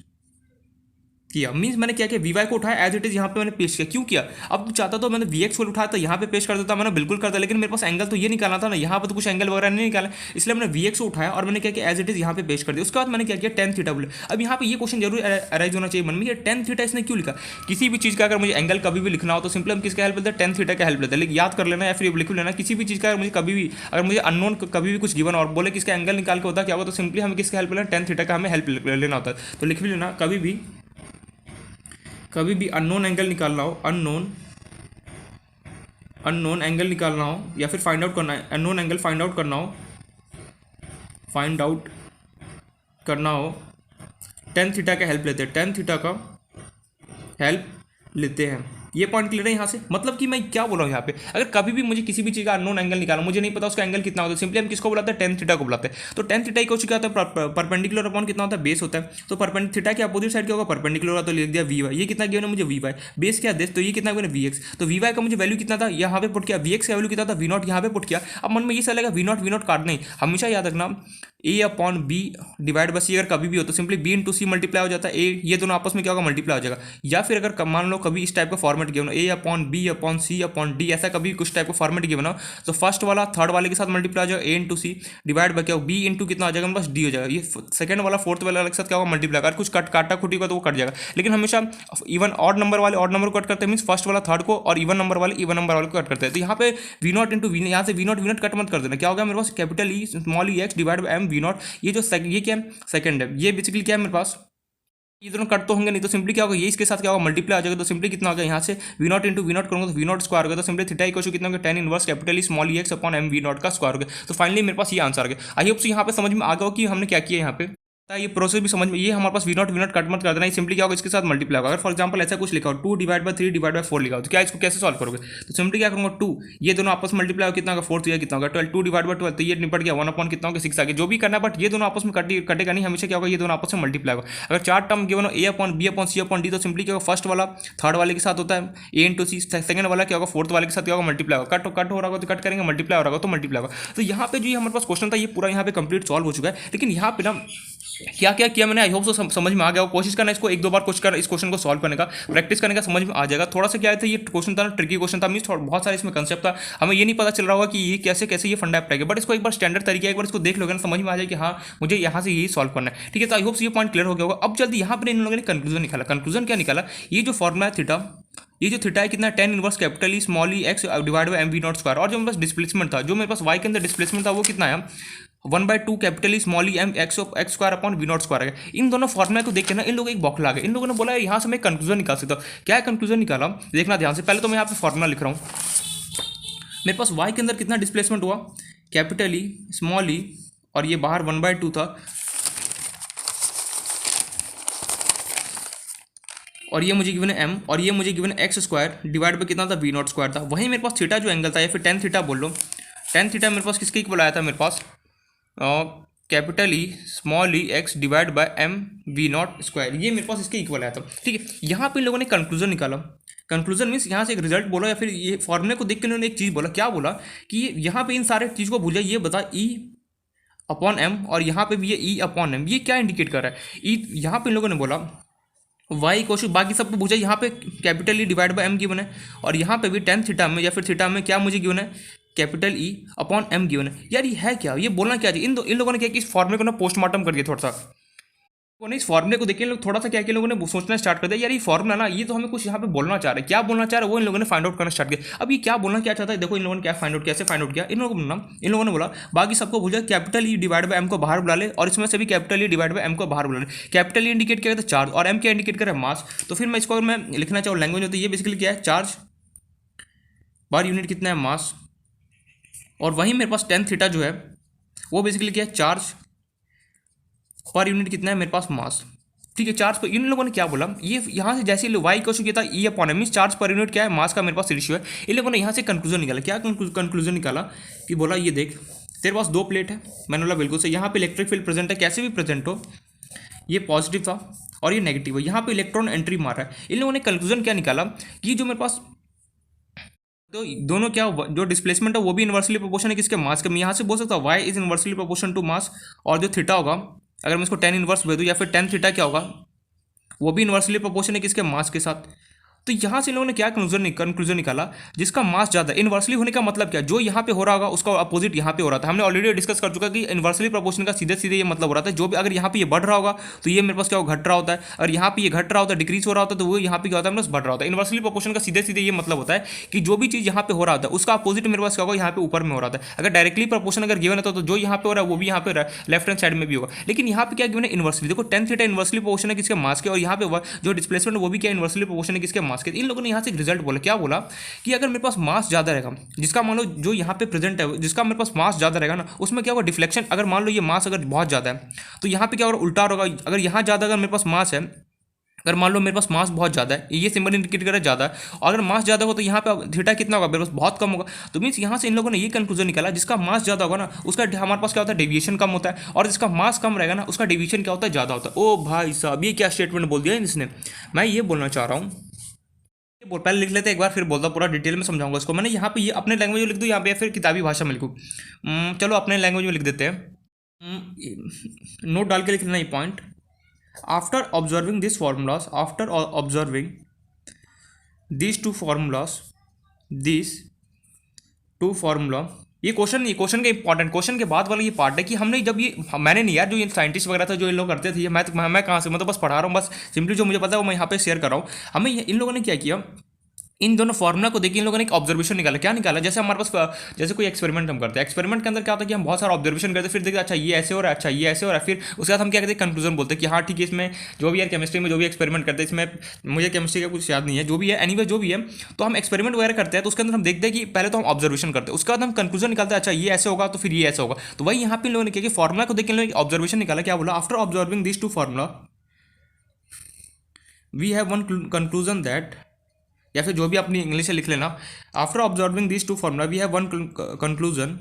किया, मीन्स मैंने क्या किया, वी वाई को उठाया एज इट इज यहाँ पे मैंने पेश किया। क्यों किया, अब तो चाहता तो मैंने वी एक्स को उठाया तो यहाँ पे पेश कर देता, मैंने बिल्कुल करता, लेकिन मेरे पास एंगल तो ये निकालना था ना, यहाँ पे तो कुछ एंगल वगैरह नहीं निकाला, इसलिए मैंने वी एक्स को उठाया और मैंने क्या किया, एज इट इज यहाँ पे पेश कर दिया। उसके बाद मैंने क्या किया, टेन थीटा बोले। अब यहाँ पे ये क्वेश्चन जरूर अराइज होना चाहिए मन में, ये टेन थीटा इसने क्यों लिखा। किसी भी चीज़ का अगर मुझे एंगल कभी भी लिखना हो तो सिंपली हम किसका हेल्प लेते हैं, टेन थीटा का हेल्प लेते हैं। लेकिन याद कर लेना या फिर लिख लेना, किसी भी चीज़ का अगर मुझे कभी भी, अगर मुझे अननोन कभी भी कुछ गिवन और बोले कि इसका एंगल निकाल के होता क्या होगा, तो सिंपली हमें किसका हेल्प लेना, टेन थीटा का हमें हेल्प लेना होता है। तो लिख भी लेना, कभी भी अननोन एंगल निकालना हो, अननोन एंगल निकालना हो या फिर फाइंड आउट करना है, अननोन एंगल फाइंड आउट करना हो, टेन थीटा का हेल्प लेते हैं, टेन थीटा का हेल्प लेते हैं। ये पॉइंट क्लियर है यहाँ से, मतलब कि मैं क्या बोल रहा हूँ यहाँ पे, अगर कभी भी मुझे किसी भी चीज़ का अननोन एंगल निकालना, मुझे नहीं पता उसका एंगल कितना होता है, सिंपली हम किसको बुलाते हैं, टेन थीटा को बुलाते हैं। तो टेन थीटा को क्या होता है, परपेंडिकुलर अपॉन कितना होता है, बेस होता है। तो थीटा के अपोजिट साइड क्या होगा, परपेंडिकुलर होगा, तो लिख दिया वी वाई। ये कितना गिवन है मुझे, वी वाई। बेस क्या है, तो ये कितना गिवन है, वी एक्स। तो वी वाई का मुझे वैल्यू कितना था, यहाँ पे पुट किया, वी एक्स का वैल्यू कितना था, वी नॉट यहाँ पे पुट किया। अब मन में ये चलेगा वी नॉट काट नहीं, हमेशा याद रखना ए अपॉन बी डिवाइड बाई सी अगर कभी भी हो तो simply B into C multiply हो जाता है, ए ये दोनों आपस में क्या होगा, मल्टीप्लाई हो जाएगा। या फिर अगर मान लो कभी इस टाइप का फॉर्मेट गिवन हो, ए अपॉन बी अपॉन सी अपॉन डी, ऐसा कभी कुछ टाइप का फॉर्मेट गिवन हो, तो फर्स्ट वाला थर्ड वाले के साथ मल्टीप्लाई हो जाएगा, ए इंटू सी डिवाइड बाई क्या हो, बी इंटू कितना आ जाएगा मेरे पास, डी हो जाएगा। ये सेकंड वाला फोर्थ वाला के साथ क्या होगा, मल्टीप्लाई। अगर कुछ काटा खुटी होगा तो वो कट जाएगा, लेकिन हमेशा इवन ऑड नंबर वाले ऑड नंबर को कट करते हैं, मीन्स फर्स्ट वाला थर्ड को, और इवन नंबर वाले को कट करते हैं। तो यहाँ पे वी नॉट इंटू वी, यहाँ से वी नॉट कट मत कर देना, क्या होगा मेरे पास, capital E small E x divide by M we not. ये जो ये क्या है, सेकंड है, ये बेसिकली क्या है मेरे पास, ये दोनों कट तो होंगे नहीं, तो सिंपली क्या होगा, ये इसके साथ क्या होगा, मल्टीप्लाई आ जाएगा। तो सिंपली कितना हो गया, यहाँ से v not into we not करूँगा तो वी नॉट स्क्वायर होगा, तो सिंपली थीटा इक्वल टू कितना होगा, ten inverse capital small E x upon m we not का स्क्वायर हो गया। तो फाइनली मेरे पास ये आंसर आ गया। आई होप यहाँ पे समझ में आ गया हो कि हमने क्या किया यहाँ पे, ये प्रोसेस भी समझ में, ये हमारे पास वी नॉट कट मत कर देना, सिंपली क्या होगा, इसके साथ मल्टीप्लाई होगा। अगर फॉर एग्जांपल ऐसा कुछ लिखा हो 2 डिवाइड बाई 3 डिवाइड बाई 4 लिखा हो, तो क्या इसको कैसे सॉल्व करोगे, तो सिंपली क्या करूँगा, 2 ये दोनों आपस में मल्टीप्लाई हो, कितना होगा 4 कितना होगा 12, 2 डिवाइड बाई 12, तो ये निपट गया 1 अपॉन कितना होगा 6 आ गया, जो भी करना है, बट ये दोनों आपस में कटेगा नहीं, हमेशा क्या होगा, ये दोनों आपस में मल्टीप्लाई होगा। अगर 4 टर्म गिवन हो, ए अपॉन बी अपॉन सी अपॉन डी, तो सिंपली क्या होगा, फर्स्ट वाला थर्ड वाले के साथ होता है ए इंटू सी, सेकंड वाला क्या होगा, फोर्थ वाले के साथ क्या होगा, मल्टीप्लाई होगा। कट हो रहा होगा तो कट करेंगे, मल्टीप्लाई हो रहा होगा तो मल्टीप्लाई होगा। तो यहाँ पे जो हमारे पास क्वेश्चन था ये पूरा यहाँ पे कंप्लीट सॉल्व हो चुका है। लेकिन यहाँ पे ना क्या क्या किया मैंने, आई होप सो समझ में आ गया। कोशिश करना इसको एक दो बार कोशिश करना, इस क्वेश्चन को सॉल्व करने का प्रैक्टिस करने का, समझ में आ जाएगा। थोड़ा सा क्या था, ये क्वेश्चन था ना, ट्रिकी क्वेश्चन था, मीन्स बहुत सारे इसमें कंसेप्ट था, हमें ये नहीं पता चल रहा होगा कि ये कैसे ये फंडा अप्लाई बट इसको एक बार स्टैंडर्ड तरीके एक बार इसको देख लोगे ना, समझ में आ जाए कि हाँ मुझे यहाँ से यही सॉल्व करना है। ठीक है, तो आई होप ये पॉइंट क्लियर हो गया होगा। अब जल्दी यहाँ पर इन लोगों ने कंक्लूजन निकाला। कंक्लूजन क्या निकाला, ये जो फॉर्मुला है थीटा, ये जो थीटा है कितना, ten inverse capital E small E x divide by M we not square, और जो मेरे पास डिस्प्लेसमेंट था, जो मेरे पास वाई के अंदर डिस्प्लेसमेंट था वो कितना है, 1/2 capital E small e m x square upon v not square है। इन दोनों फॉर्मुला को देख के ना इन लोगों एक बौखला गए। इन लोगों ने बोला यहाँ से मैं कंक्लूजन निकाल सकता हूँ। क्या है कंक्लूजन निकाला, देखना ध्यान से। पहले तो मैं यहाँ पे फॉर्मुला लिख रहा हूँ। मेरे पास वाई के अंदर कितना डिस्प्लेसमेंट हुआ, कैपिटल ई स्मॉल ई, और ये बाहर 1/2 था, और ये मुझे गिवन है एम, और ये मुझे गिवन है एक्स स्क्वायर डिवाइड बाई कितना था, वी नॉट स्क्वायर था। वहीं मेरे पास थीटा जो एंगल था, या फिर टेन थीटा बोल लो, टेन थीटा मेरे पास किसके इक्वल आया था, मेरे पास capital E small E x divide by M we not square, ये मेरे पास इसके इक्वल आया था। ठीक है, यहाँ पे इन लोगों ने कंक्लूजन निकाला। कंक्लूजन मीन्स यहाँ से एक रिजल्ट बोला, या फिर ये फॉर्मूले को देख के उन्होंने एक चीज़ बोला। क्या बोला कि यहाँ पे इन सारे चीज़ को भूल जाए, ये बता ई अपॉन एम, और यहाँ पे भी ये ई अपॉन एम, ये क्या इंडिकेट कर रहा है, ई यहाँ पे इन लोगों ने बोला वाई क्वेश्चन, बाकी सबको पूछा, यहाँ पे capital E divide by m given है, और यहाँ पे भी टेन थीटा में या फिर थीटा में क्या मुझे गिवन है, capital E upon m given है। यार ये है क्या, ये बोलना क्या चाहिए। इन लोगों ने क्या कि इस फॉर्मूले को ना पोस्टमार्टम कर दिया थोड़ा सा। इस फॉर्मूले को देखिए लोग थोड़ा सा क्या कि लोगों ने सोचना स्टार्ट कर दिया, यार ये फॉर्मूला ना, ये तो हमें कुछ यहाँ पे बोलना चाह रहे हैं। क्या बोलना चाह रहे हैं वो इन लोगों ने फाइंड आउट करना स्टार्ट किया। अब ये क्या बोलना क्या चाहता है, देखो इन लोगों ने क्या फाइंड आउट किया, कैसे फाइंड आउट किया। इन लोगों ने बोला बाकी सबको भूल जाए, capital E divide by m को बाहर बुला ले, और इसमें से भी capital E divide by m को बाहर बुला ले। कैपिटल ई इंडिकेट क्या है, चार्ज, और एम क्या इंडिकेट करे, मास। तो फिर मैं इसको अगर मैं लिखना चाहूँ लैंग्वेज में, तो ये बेसिकली क्या है, चार्ज पर यूनिट कितना है, मास। और वहीं मेरे पास टेन थीटा जो है वो बेसिकली क्या है, चार्ज पर यूनिट कितना है मेरे पास, मास। ठीक है, चार्ज पर इन लोगों ने क्या बोला, ये यहाँ से जैसे वाई क्वेश्चन किया था ई अपॉन एम, चार्ज पर यूनिट क्या है, मास का मेरे पास रेशियो है। इन लोगों ने यहाँ से कंक्लूजन निकाला। क्या कंक्लूजन निकाला कि बोला ये देख तेरे पास दो प्लेट है, मैंने बोला बिल्कुल से, यहाँ पे इलेक्ट्रिक फील्ड प्रेजेंट है, कैसे भी प्रेजेंट हो, ये पॉजिटिव था और ये नेगेटिव है, यहाँ पे इलेक्ट्रॉन एंट्री मार रहा है। इन लोगों ने कंक्लूजन क्या निकाला कि जो मेरे पास तो दोनों क्या, जो डिस्प्लेसमेंट है वो भी इन्वर्सली प्रोपोर्शन है किसके, मास के। मैं यहाँ से बोल सकता हूँ y is inversely proportion to mass, और जो थीटा होगा अगर मैं इसको टेन इनवर्स दे दूँ, या फिर टेन थीटा क्या होगा, वो भी इन्वर्सली प्रोपोर्शनल है किसके, मास के साथ। तो यहाँ से इन लोगों ने क्या कंक्लूजन निकाला, जिसका मास ज़्यादा, इन्वर्सली होने का मतलब क्या, जो यहाँ पे हो रहा होगा उसका अपोजिट यहाँ पे हो रहा था। हमने ऑलरेडी डिस्कस कर चुका कि इन्वर्सली प्रोपोर्शनल का सीधे सीधे ये मतलब हो रहा था, जो भी अगर यहाँ पे ये बढ़ रहा होगा तो ये मेरे पास क्या होगा, घट रहा होता है, और यहाँ पे ये घट रहा होता है, डिक्रीज हो रहा होता है, तो वो यहाँ पे क्या होता है, मेरे पास बढ़ रहा होता है। इन्वर्सली प्रोपोर्शनल का सीधे सीधे ये मतलब होता है कि जो भी चीज़ यहाँ पे हो रहा होता है उसका अपोजिट मेरे पास क्या होगा, यहाँ पे ऊपर में हो रहा था। अगर डायरेक्टली प्रोपोर्शन अगर गिवन है तो जो यहाँ पे हो रहा है वो भी यहाँ पे लेफ्ट हैंड साइड में भी होगा। लेकिन यहाँ पे क्या गिवन है, इन्वर्सली। देखो tan थीटा इन्वर्सली प्रोपोर्शन है किसके, मास के, और यहाँ पे जो डिस्प्लेसमेंट है वो भी क्या इन्वर्सली प्रोपोर्शन है किसके, मास के। इन लोगों ने यहाँ से रिजल्ट बोला, क्या बोला कि अगर मेरे पास मास ज़्यादा रहेगा, जिसका मान लो जो यहाँ पे प्रेजेंट है, जिसका मेरे पास मास ज़्यादा रहेगा ना, उसमें क्या होगा, डिफ्लेक्शन। अगर मान लो ये मास अगर बहुत ज़्यादा है तो यहाँ पे क्या होगा, उल्टा होगा। अगर यहाँ ज़्यादा अगर मेरे पास मास है, अगर मान लो मेरे पास मास बहुत ज़्यादा है, ये सिंबल इंडिकेट कर रहा है ज़्यादा है, और अगर मास ज़्यादा हो तो यहाँ पे थीटा कितना होगा, मेरे पास बहुत कम होगा। तो मीन्स यहाँ से इन लोगों ने ये कंक्लूजन निकाला, जिसका मास ज़्यादा होगा ना उसका हमारे पास क्या होता है, डेविएशन कम होता है, और जिसका मास कम रहेगा ना उसका डेविएशन क्या होता है, ज़्यादा होता है। ओ भाई साहब, ये क्या स्टेटमेंट बोल दिया इसने। मैं ये बोलना चाह रहा हूँ, पहले लिख लेते हैं एक बार, फिर बोलता पूरा डिटेल में समझाऊंगा इसको। मैंने यहाँ पे ये अपने लैंग्वेज में लिख दूँ यहाँ पे, या फिर किताबी भाषा में लिखूँ। चलो अपने लैंग्वेज में लिख देते हैं। नोट डाल के लिख लेना ये point. After observing this formulas, after observing this two formula, ये क्वेश्चन का इंपॉर्टेंट, क्वेश्चन के बाद वाला ये पार्ट है कि हमने जब ये, मैंने नहीं यार, जो ये साइंटिस्ट वगैरह था जो इन लोग करते थे, मैं कहाँ से, मैं तो बस पढ़ा रहा हूँ, बस सिंपली जो मुझे पता है वो मैं यहाँ पे शेयर कर रहा हूँ। हमें इन लोगों ने क्या किया, इन दोनों फॉर्मूला को देखिए इन लोगों ने एक ऑब्जर्वेशन निकाला। क्या निकाला, जैसे हमारे पास जैसे कोई एक्सपेरिमेंट हम करते हैं, एक्सपेरिमेंट के अंदर क्या होता है कि हम बहुत सारा ऑब्जर्वेशन करते हैं, फिर देखते हैं अच्छा ये ऐसे हो रहा है, अच्छा ये ऐसे हो रहा है, फिर उसके बाद हम क्या कहते हैं, कंक्लूजन बोलते हैं कि हाँ ठीक है, इसमें जो भी यार केमिस्ट्री में जो भी एक्सपेरिमेंट करते हैं, इसमें मुझे केमिस्ट्री का कुछ याद नहीं है, जो भी है एनीवे जो भी है, तो हम एक्सपेरिमेंट वगैरह करते हैं तो उसके अंदर हम देखते हैं कि पहले तो हम ऑब्जर्वेशन करते हैं, उसके बाद हम कंक्लूजन निकालते हैं, अच्छा ये ऐसे होगा तो फिर ये ऐसा होगा। तो वही यहाँ पे इन लोगों ने किया कि फॉर्मूला को देख के ऑब्जर्वेशन निकाला। क्या बोला, after observing this two formula we have one conclusion that, या फिर जो भी अपनी इंग्लिश से लिख लेना, after observing this two formula we have one conclusion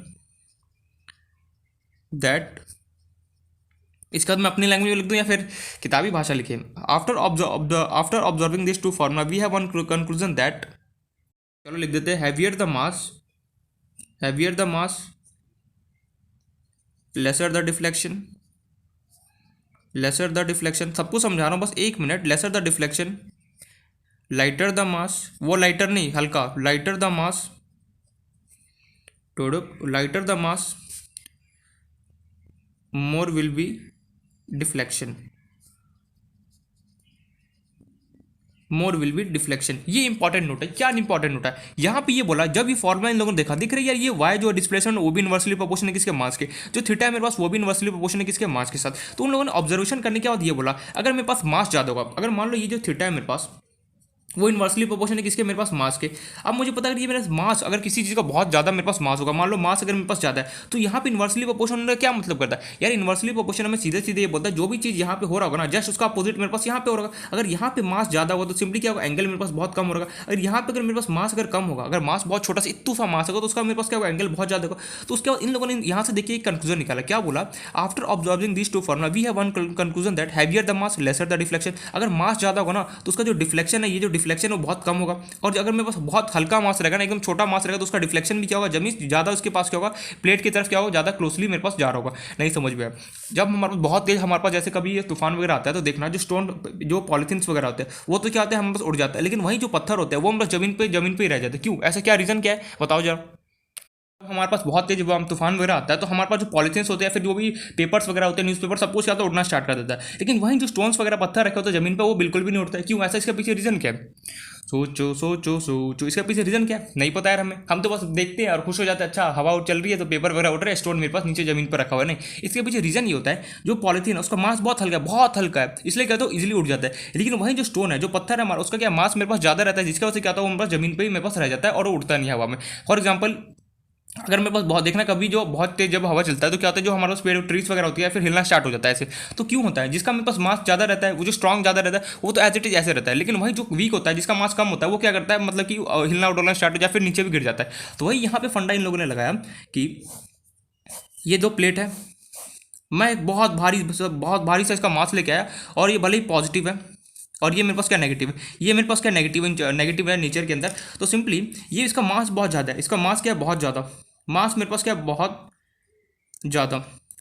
that, इसके बाद मैं अपनी लैंग्वेज में लिख दूँ या फिर किताबी भाषा लिखे। After observing this two formula we have one conclusion that, चलो लिख देते हैं, heavier the mass lesser the deflection, सबको समझा रहा हूँ बस एक minute. Lesser the deflection, lighter the mass, वो लाइटर नहीं हल्का, lighter the mass more will be deflection, ये इंपॉर्टेंट नोट है। क्या इंपॉर्टेंट नोट है, यहाँ पे ये बोला, जब ये फॉर्मूला इन लोगों ने देखा, दिख रही है यार, ये वाई जो डिस्प्लेसमेंट वो भी इन्वर्सली प्रोपोर्शनल है किसके, मास के, जो थीटा है मेरे पास वो भी इन्वर्सली प्रोपोर्शनल है किसके, मास के साथ। तो उन लोगों ने ऑब्जर्वेशन करने के बाद ये बोला, अगर मेरे पास मास ज़्यादा होगा, अगर मान लो ये जो थीटा है मेरे पास वो इन्वर्सली प्रोपोर्शनल है किसके, मेरे पास मास के। अब मुझे पता है कि मेरा मास, अगर किसी चीज़ का बहुत ज़्यादा मेरे पास मास होगा, मान लो मास अगर मेरे पास ज़्यादा है, तो यहाँ पे इन्वर्सली प्रोपोर्शनल क्या मतलब करता है यार, इन्वर्सली प्रोपोर्शनल में सीधे सीधे ये बोलता है जो भी चीज़ यहाँ पे हो रहा होगा ना, जस्ट उसका अपोजिट मेरे पास यहाँ पे हो रहा होगा। अगर यहाँ पे मास ज़्यादा होगा तो सिंपली क्या होगा, एंगल मेरे पास बहुत कम होगा। अगर यहाँ पे अगर मेरे पास मास अगर कम होगा, अगर मास बहुत छोटा सा इतू सा मास होगा, तो उसका मेरे पास क्या होगा, एंगल बहुत ज़्यादा होगा। तो उसके बाद इन लोगों ने यहाँ से देखिए एक कंक्लूजन निकाला। क्या बोला, after observing this two formula we have one conclusion that heavier the mass lesser the deflection, अगर मास ज़्यादा होगा ना तो उसका जो डिफ्लेक्शन है, ये जो डिफ्लेक्शन है वो बहुत कम होगा। और अगर मेरे पास बहुत हल्का मास रहेगा ना, एकदम छोटा मास रहेगा, तो उसका डिफ्लेक्शन भी क्या होगा, जमीन ज़्यादा उसके पास क्या होगा, प्लेट की तरफ क्या होगा, ज़्यादा क्लोजली मेरे पास जा रहा होगा। नहीं समझ में आया, जब हमारे पास बहुत तेज, हमारे पास जैसे कभी ये तूफान वगैरह आता है तो देखना, जो स्टोन जो पॉलिथीन्स वगैरह होते हैं वो तो क्या होता है, हमारे पास उड़ जाता है, लेकिन वहीं जो पत्थर होते हैं वो हमारे पास जमीन पे ही रह जाते हैं। क्यों ऐसा, क्या रीज़न क्या है बताओ जरा। हमारे पास बहुत तेज तूफान वगैरह आता है तो हमारे पास जो पॉलिथीन्स होते हैं, फिर जो भी पेपर्स वगैरह होते हैं, न्यूज़पेपर, सब कुछ क्या होता है, उड़ना स्टार्ट कर देता है। लेकिन वहीं जो स्टोन्स वगैरह पत्थर रखे होते हैं जमीन पर, वो बिल्कुल भी नहीं उड़ता है। क्यों ऐसा, इसके पीछे रीज़न क्या है, सोचो सोचो सोचो, इसके पीछे रीज़न क्या है, नहीं पता यार हमें। हम तो बस देखते हैं और खुश हो जाते हैं, अच्छा हवा चल रही है तो पेपर वगैरह उड़ रहा है, स्टोन मेरे पास नीचे जमीन पर रखा हुआ है। नहीं, इसके पीछे रीज़न ये होता है, जो पॉलिथीन है उसका मास बहुत हल्का है, इसलिए कहते हो इजीली उड़ जाता है। लेकिन वहीं जो स्टोन है, जो पत्थर है हमारा, उसका क्या मास मेरे पास ज़्यादा रहता है, जिसकी वजह से क्या होता है, वो मेरे पास जमीन पर ही मेरे पास रह जाता है और वो उड़ता नहीं हवा में। फॉर एग्जाम्पल, अगर मेरे पास बहुत देखना, कभी जो बहुत तेज जब हवा चलता है तो क्या होता है, जो हमारे पास पेड़ ट्रीज वगैरह होती है फिर हिलना स्टार्ट हो जाता है ऐसे। तो क्यों होता है, जिसका मेरे पास मास ज़्यादा रहता है, वो जो स्ट्रॉन्ग ज़्यादा रहता है वो तो एज इट इज ऐसे रहता है। लेकिन वही जो वीक होता है, जिसका मास कम होता है, वो क्या करता है, मतलब कि हिलना उड़ना स्टार्ट हो जाए, फिर नीचे भी गिर जाता है। तो वही यहाँ पे फंडा इन लोगों ने लगाया कि ये जो प्लेट है, मैं एक बहुत भारी सा इसका मास लेके आया, और ये भले ही पॉजिटिव है और ये मेरे पास क्या नेगेटिव है, ये मेरे पास क्या नेगेटिव है नेचर के अंदर। तो सिंपली ये इसका मास बहुत ज़्यादा है, इसका मास क्या है, बहुत ज़्यादा मास मेरे पास क्या है, बहुत ज़्यादा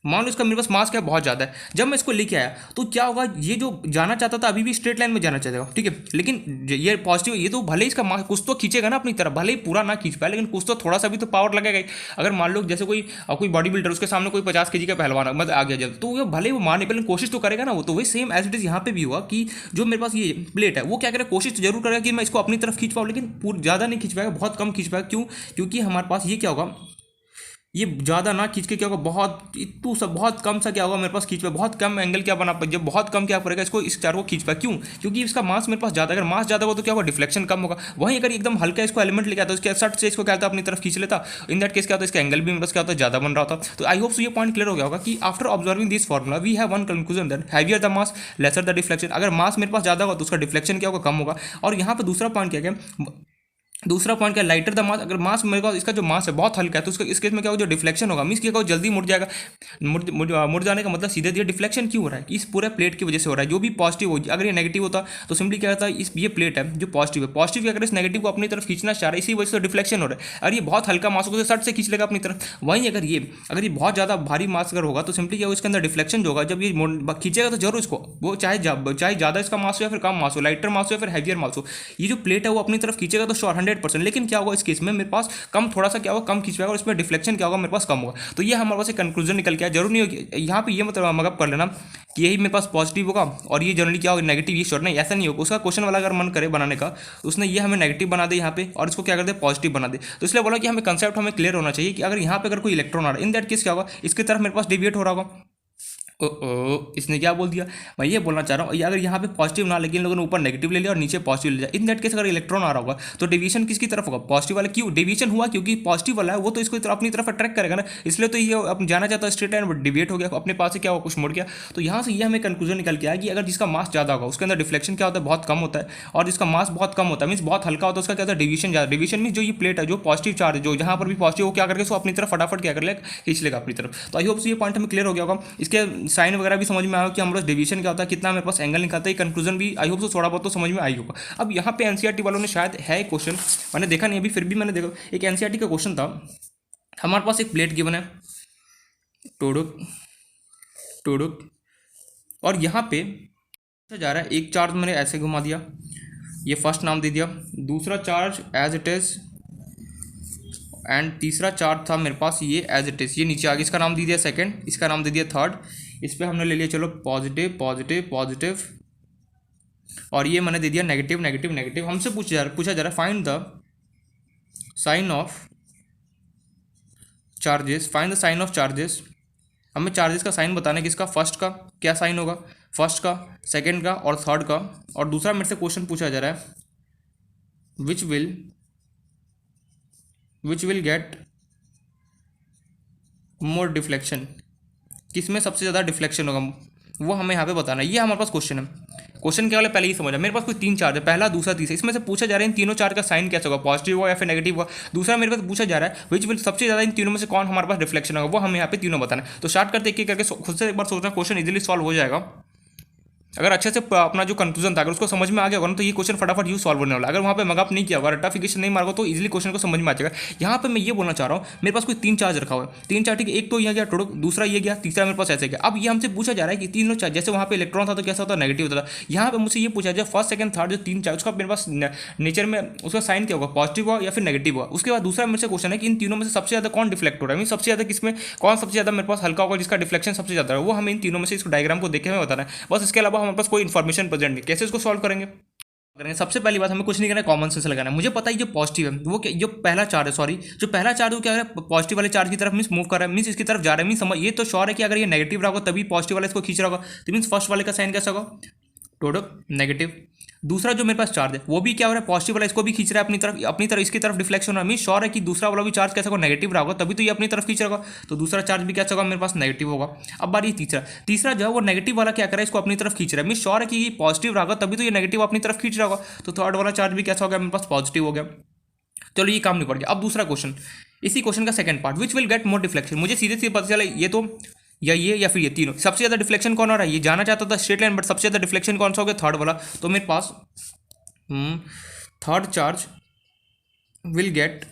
मान लो इसका मेरे पास मास क्या है, बहुत ज़्यादा है। जब मैं इसको लेके आया तो क्या होगा, ये जो जाना चाहता था अभी भी स्ट्रेट लाइन में जाना चाहेगा, ठीक है, लेकिन ये पॉजिटिव, ये तो भले ही इसका मास कुछ तो खींचेगा ना अपनी तरफ, भले ही पूरा ना खींच पाए लेकिन कुछ तो थोड़ा सा भी तो पावर लगेगा ही। अगर मान लो जैसे कोई बॉडी बिल्डर, उसके सामने कोई 50 kg का पहलवान मतलब आ गया जब, तो वो भले ही वो मारने पहले कोशिश तो करेगा ना वो, तो वही सेम एज इट इज यहाँ पे भी हुआ कि जो मेरे पास ये प्लेट है वो क्या करेगा, कोशिश तो जरूर करेगा कि मैं इसको अपनी तरफ खींच पाऊँ, लेकिन ज़्यादा नहीं खींच पाएगा, बहुत कम खींच पाएगा। क्यों? क्योंकि हमारे पास ये क्या होगा, ये ज़्यादा ना खींच के क्या होगा, बहुत इतू सा बहुत कम सा क्या होगा मेरे पास खींच पाए, बहुत कम एंगल क्या बना पाए, जब बहुत कम क्या करेगा इसको, इस चार को खींच पाए। क्यों? क्योंकि इसका मास मेरे पास ज़्यादा, अगर मास ज़्यादा होगा तो क्या होगा, डिफ्लेक्शन कम होगा। वहीं अगर एकदम हल्का इसको एलिमेंट लेके आता है, उसके सट से इसको क्या होता है अपनी तरफ खींच लेता, इन दैट केस क्या होता है, इसका एंगल भी मेरे पास क्या होता है, ज़्यादा बन रहा था। तो आई होप सो ये पॉइंट क्लियर हो गया होगा कि after observing this formula we have one conclusion that heavier the mass lesser the deflection. अगर मास मेरे पास ज़्यादा होगा तो उसका डिफ्लेक्शन क्या होगा, कम होगा। और यहाँ पर दूसरा पॉइंट क्या है, दूसरा पॉइंट क्या, लाइटर द मास, अगर मास मेरे को इसका जो मास है बहुत हल्का है तो उसका इस केस में क्या होगा, जो डिफ्लेक्शन होगा मीन्स क्या होगा, जल्दी मुड़ जाएगा। मुड़ जाने का मतलब सीधे दिया डिफ्लेक्शन क्यों हो रहा है, इस पूरे प्लेट की वजह से हो रहा है। जो भी पॉजिटिव हो, अगर ये नेगेटिव होता तो सिंपली क्या होता है, इस ये प्लेट है जो पॉजिटिव है, पॉजिटिव क्या करे, इस नेगेटिव को अपनी तरफ खींचना चाह रहा है, इसी वजह से डिफ्लेक्शन हो रहा है। अगर ये बहुत हल्का मास होगा तो सट से खींच लेगा अपनी तरफ। वहीं अगर ये बहुत ज़्यादा भारी मास अगर होगा तो सिंपली क्या होगा, इसके अंदर डिफ्लेक्शन जो होगा, जब ये खींचेगा तो जरूर इसको, वो चाहे ज़्यादा इसका मास हो या फिर कम मास हो, लाइटर मास हो या फिर हैवियर मास हो, ये जो प्लेट है वो अपनी तरफ खींचेगा तो श्योर 100%। लेकिन क्या होगा इस केस में मेरे पास कम, थोड़ा सा क्या होगा, कम खींच पाएगा और इसमें डिफ्लेक्शन क्या होगा, मेरे पास कम होगा। तो ये हमारे पास एक कंक्लूजन निकल के आया। जरूर नहीं होगी यहाँ पे ये मतलब मगअप कर लेना कि यही मेरे पास पॉजिटिव होगा और ये जनरली क्या होगा, नेगेटिव, ये श्योर नहीं, ऐसा नहीं होगा। उसका क्वेश्चन वाला अगर मन करे बनाने का, उसने ये हमें नेगेटिव बना दे यहाँ पे और इसको क्या कर दे, पॉजिटिव बना दे। तो इसलिए बोला कि हमें कंसेप्ट हमें क्लियर होना चाहिए कि अगर यहाँ पे अगर कोई इलेक्ट्रॉन आ रहा है, इन दैट केस क्या होगा, इसकी तरफ मेरे पास डिविएट हो रहा होगा। इसने क्या बोल दिया, मैं ये बोलना चाह रहा हूँ, अगर यहाँ पे पॉजिटिव ना, लेकिन लोगों ने ऊपर नेगेटिव ले लिया और नीचे पॉजिटिव ले लिया, इन दैट केस अगर इलेक्ट्रॉन आ रहा होगा तो डिवीजन किसकी तरफ होगा, पॉजिटिव वाला। क्यों डिवीजन हुआ, क्योंकि पॉजिटिव वाला है वो तो इसको अपनी तरफ अट्रैक्ट करेगा ना, इसलिए तो ये अब जाना चाहता है स्ट्रेट लाइन, बट डिविएट हो गया, अपने पास से क्या हुआ, कुछ मुड़ गया। तो यहाँ से ये हमें कंक्लूजन निकल के आया कि अगर जिसका मास ज़्यादा होगा उसके अंदर डिफ्लेक्शन क्या होता है, बहुत कम होता है, और जिसका मास बहुत कम होता है मीन्स बहुत हल्का होता है, उसका क्या होता है, डिवीजन ज़्यादा। डिवीजन मीन जो ये प्लेट है, जो पॉजिटिव चार्ज, जो जहाँ पर भी पॉजिटिव, वो क्या करके उसको अपनी तरफ फटाफट क्या कर लेगा, खींच लेगा अपनी तरफ। तो आई होप ये पॉइंट हमें क्लियर हो गया होगा। इसके साइन वगैरह भी समझ में आया कि हमारे पास डिवीजन क्या होता है, कितना मेरे पास एंगल निकलता है, कंक्लूजन भी आई होप सो थोड़ा बहुत तो समझ में आई होगा। अब यहाँ पे एनसीईआरटी वालों ने शायद है एक क्वेश्चन, मैंने देखा नहीं अभी, फिर भी मैंने देखा एक एनसीईआरटी का क्वेश्चन था। हमारे पास एक प्लेट गिवन है, टोडुक टोडुक, और यहाँ पे जा रहा है एक चार्ज मैंने ऐसे घुमा दिया, ये फर्स्ट नाम दे दिया, दूसरा charge as it is, and तीसरा चार्ज था मेरे पास ये एज इट इज, ये नीचे आगे इसका नाम दे दिया सेकंड, इसका नाम दे दिया थर्ड, इस पर हमने ले लिया चलो पॉजिटिव पॉजिटिव पॉजिटिव, और ये मैंने दे दिया नेगेटिव नेगेटिव नेगेटिव। हमसे पूछा जा रहा है find the sign of charges, find the sign of charges. हमें चार्जेस का साइन बताना है कि इसका फर्स्ट का क्या साइन होगा, फर्स्ट का, सेकंड का और थर्ड का। और दूसरा मेरे से क्वेश्चन पूछा जा रहा है which will get more deflection, किसमें सबसे ज़्यादा डिफ्लेक्शन होगा, वो हमें यहाँ पे बताना है। ये हमारे पास क्वेश्चन है। क्वेश्चन क्या वाले पहले ही समझा, मेरे पास कोई 3 चार्ज है, पहला दूसरा तीसरा, इसमें से पूछा जा रहा है इन तीनों चार्ज का साइन कैसा होगा, पॉजिटिव होगा या फिर नेगेटिव होगा। दूसरा मेरे पास पूछा जा रहा है विच विल, सबसे ज़्यादा इन तीनों में से कौन हमारे पास रिफ्लेक्शन होगा, वो हमें यहाँ पे तीनों बताना है। तो स्टार्ट करते एक करके खुद से एक बार सोचना, क्वेश्चन इजीली सॉल्व हो जाएगा अगर अच्छे से अपना जो कंक्लूजन था अगर उसको समझ में आ गया होगा ना, तो ये क्वेश्चन फटाफट यूँ सॉल्व होने वाला। अगर वहाँ पे मगअप नहीं किया होगा, रट्टाफिकेशन नहीं मारा तो इजीली क्वेश्चन को समझ में आ जाएगा। यहाँ पे मैं ये बोलना चाह रहा हूँ, मेरे पास कोई 3 चार्ज रखा हुआ है, 3 चार्ज, ठीक है, एक तो यहाँ गया टोटल, दूसरा ये गया, तीसरा मेरे पास ऐसे गया। अब ये हमसे पूछा जा रहा है कि तीनों चार्ज, जैसे वहाँ पे इलेक्ट्रॉन था तो कैसा होता है, नेगेटिव होता था। यहाँ पे मुझे ये पूछा जाए फर्स्ट सेकंड थर्ड जो 3 चार्ज, उसका मेरे पास नेचर में उसका साइन क्या होगा, पॉजिटिव होगा या फिर नेगेटिव होगा। उसके बाद दूसरा मेरे से क्वेश्चन है कि इन तीनों में से सबसे ज़्यादा कौन डिफ्लेक्ट हो रहा है, मीन सबसे ज़्यादा किसमें, कौन सबसे ज़्यादा मेरे पास हल्का होगा, जिसका डिफ्लेक्शन सबसे ज़्यादा है, वो हमें इन तीनों में से इसको डायग्राम को देखे हमें बताना है। बस इसके अलावा हमारे पास कोई इन्फॉर्मेशन प्रेजेंट नहीं। कैसे इसको सॉल्व करेंगे, सबसे पहली बात हमें कुछ नहीं करना है, कॉमन सेंस लगाना है। मुझे पता है जो पॉजिटिव है वो जो पहला चार्ज है, सॉरी जो पहला चार्ज वो क्या है, पॉजिटिव वाले चार्ज की तरफ मीन्स मूव कर रहा है, मीन्स इसकी तरफ जा रहा है। मीन्स समझ ये तो श्योर है कि अगर ये नेगेटिव रहा होगा तभी पॉजिटिव वाला इसको खींच रहा होगा, तो मीन्स फर्स्ट वाले का साइन कैसा होगा, टोटल नेगेटिव। दूसरा जो मेरे पास चार्ज है वो भी क्या हो रहा है, पॉजिटिव वाला इसको भी खींच रहा है अपनी तरफ इसकी तरफ डिफ्लेक्शन हो रहा है। मीन श्योर है कि दूसरा वाला भी चार्ज कैसा होगा, नेगेटिव रहा होगा, तभी तो ये अपनी तरफ खींच रहा होगा, तो दूसरा चार्ज भी कैसा होगा, मेरे पास नेगेटिव होगा। अब बारी तीसरा जो है वो नेगेटिव वाला क्या कर रहा है, इसको अपनी तरफ खींच रहा है। मीन श्योर है कि ये पॉजिटिव रहा होगा तभी तो ये नेगेटिव अपनी तरफ खींच रहा होगा, तो थर्ड वाला चार्ज भी कैसा हो गया, मेरे पास पॉजिटिव हो गया। चलो ये काम नहीं पड़ गया। अब दूसरा क्वेश्चन, इसी क्वेश्चन का second part, which will get more deflection. मुझे सीधे सीधे पता चला ये तो या फिर ये तीनों, सबसे ज़्यादा डिफ्लेक्शन कौन हो रहा है, ये जाना चाहता था स्ट्रेट लाइन, बट सबसे ज़्यादा डिफ्लेक्शन कौन सा हो गया, थर्ड वाला। तो मेरे पास third charge will get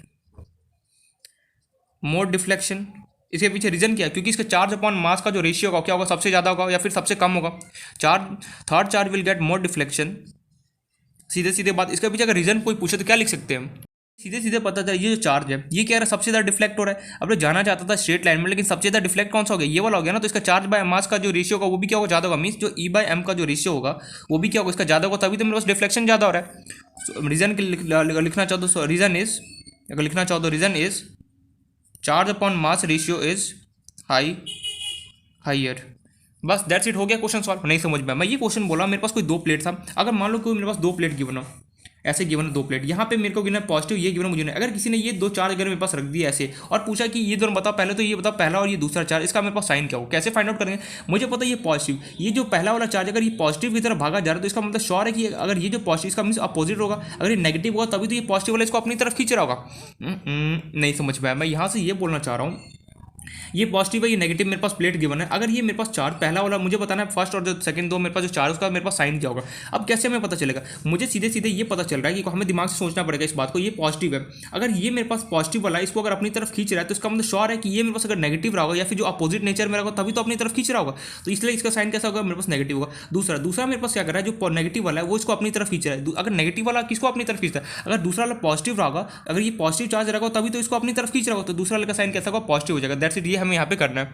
more deflection इसके पीछे रीजन क्या है? क्योंकि इसका चार्ज अपॉन मास का जो रेशियो होगा क्या होगा, सबसे ज़्यादा होगा या फिर सबसे कम होगा। Charge third charge will get more deflection. सीधे सीधे बात, इसके पीछे अगर रीजन कोई पूछे तो क्या लिख सकते हैं हम? सीधे सीधे पता था ये जो चार्ज है ये क्या है, सबसे ज़्यादा डिफ्लेक्ट हो रहा है। अब जो जाना चाहता था स्ट्रेट लाइन में, लेकिन सबसे ज़्यादा डिफ्लेक्ट कौन सा हो गया, ये वाला हो गया ना। तो इसका चार्ज बाय मास का जो रेशियो होगा वो भी क्या होगा, ज़्यादा होगा। मीन्स जो ई बाय एम का जो रेशियो होगा वो भी क्या होगा, इसका ज़्यादा होगा, तभी तो मेरे पास डिफ्लेक्शन ज़्यादा हो रहा है। रीजन लिखना चाहो तो रीजन इज, अगर लिखना चाहो तो reason is charge upon mass ratio is higher. बस दैट्स इट, हो गया क्वेश्चन सॉल्व। नहीं समझ में मैं ये क्वेश्चन बोला, मेरे पास कोई दो प्लेट था। अगर मान लो कोई मेरे पास दो प्लेट गिवन हो, ऐसे गिवन है दो प्लेट, यहाँ पे मेरे को गिवन है पॉजिटिव, ये गिवन है मुझे नहीं। अगर किसी ने ये दो चार्ज अगर मेरे पास रख दिया ऐसे और पूछा कि ये दोनों बताओ, पहले तो ये बताओ पहला और ये दूसरा चार्ज, इसका मेरे पास साइन क्या हो, कैसे फाइंड आउट करेंगे? मुझे पता है ये पॉजिटिव, ये जो पहला वाला चार्ज अगर ये पॉजिटिव की तरफ भागा जा रहा है तो इसका मतलब श्योर है कि अगर ये जो पॉजिटिव, इसका मीन्स अपोजिट होगा। अगर ये नेगेटिव होगा तभी तो ये पॉजिटिव वाला इसको अपनी तरफ खींच रहा होगा। नहीं समझ में आया। मैं यहाँ से ये बोलना चाह रहा हूँ, ये पॉजिटिव है, ये नेगेटिव मेरे पास प्लेट गिवन है। अगर ये मेरे पास चार्ज पहला वाला, मुझे बताना है फर्स्ट और जो सेकंड दो मेरे पास जो चार्ज उसका मेरे पास साइन क्या होगा। अब कैसे हमें पता चलेगा? मुझे सीधे सीधे ये पता चल रहा है कि हमें दिमाग से सोचना पड़ेगा इस बात को। ये पॉजिटिव है, अगर ये मेरे पास पॉजिटिव वाला इसको अगर अपनी तरफ खींच रहा है तो इसका मतलब श्योर है कि ये मेरे पास अगर नेगेटिव रहा होगा या फिर जो अपोजिट नेचर में होगा तभी तो अपनी तरफ खींच रहा होगा। तो इसलिए इसका साइन कैसा होगा, मेरे पास नेगेटिव होगा। दूसरा मेरे पास क्या कर रहा है, जो नेगेटिव वाला है वो इसको अपनी तरफ खींच रहा है। अगर नेगेटिव वाला किसको अपनी तरफ खींचता है, अगर दूसरा वाला पॉजिटिव रहा होगा, अगर ये पॉजिटिव चार्ज रहेगा तभी तो इसको अपनी तरफ खींच रहा होगा, तो दूसरा वाला का साइन कैसा होगा, पॉजिटिव हो जाएगा। दैट्स इट, ये हमें यहाँ पे करना है।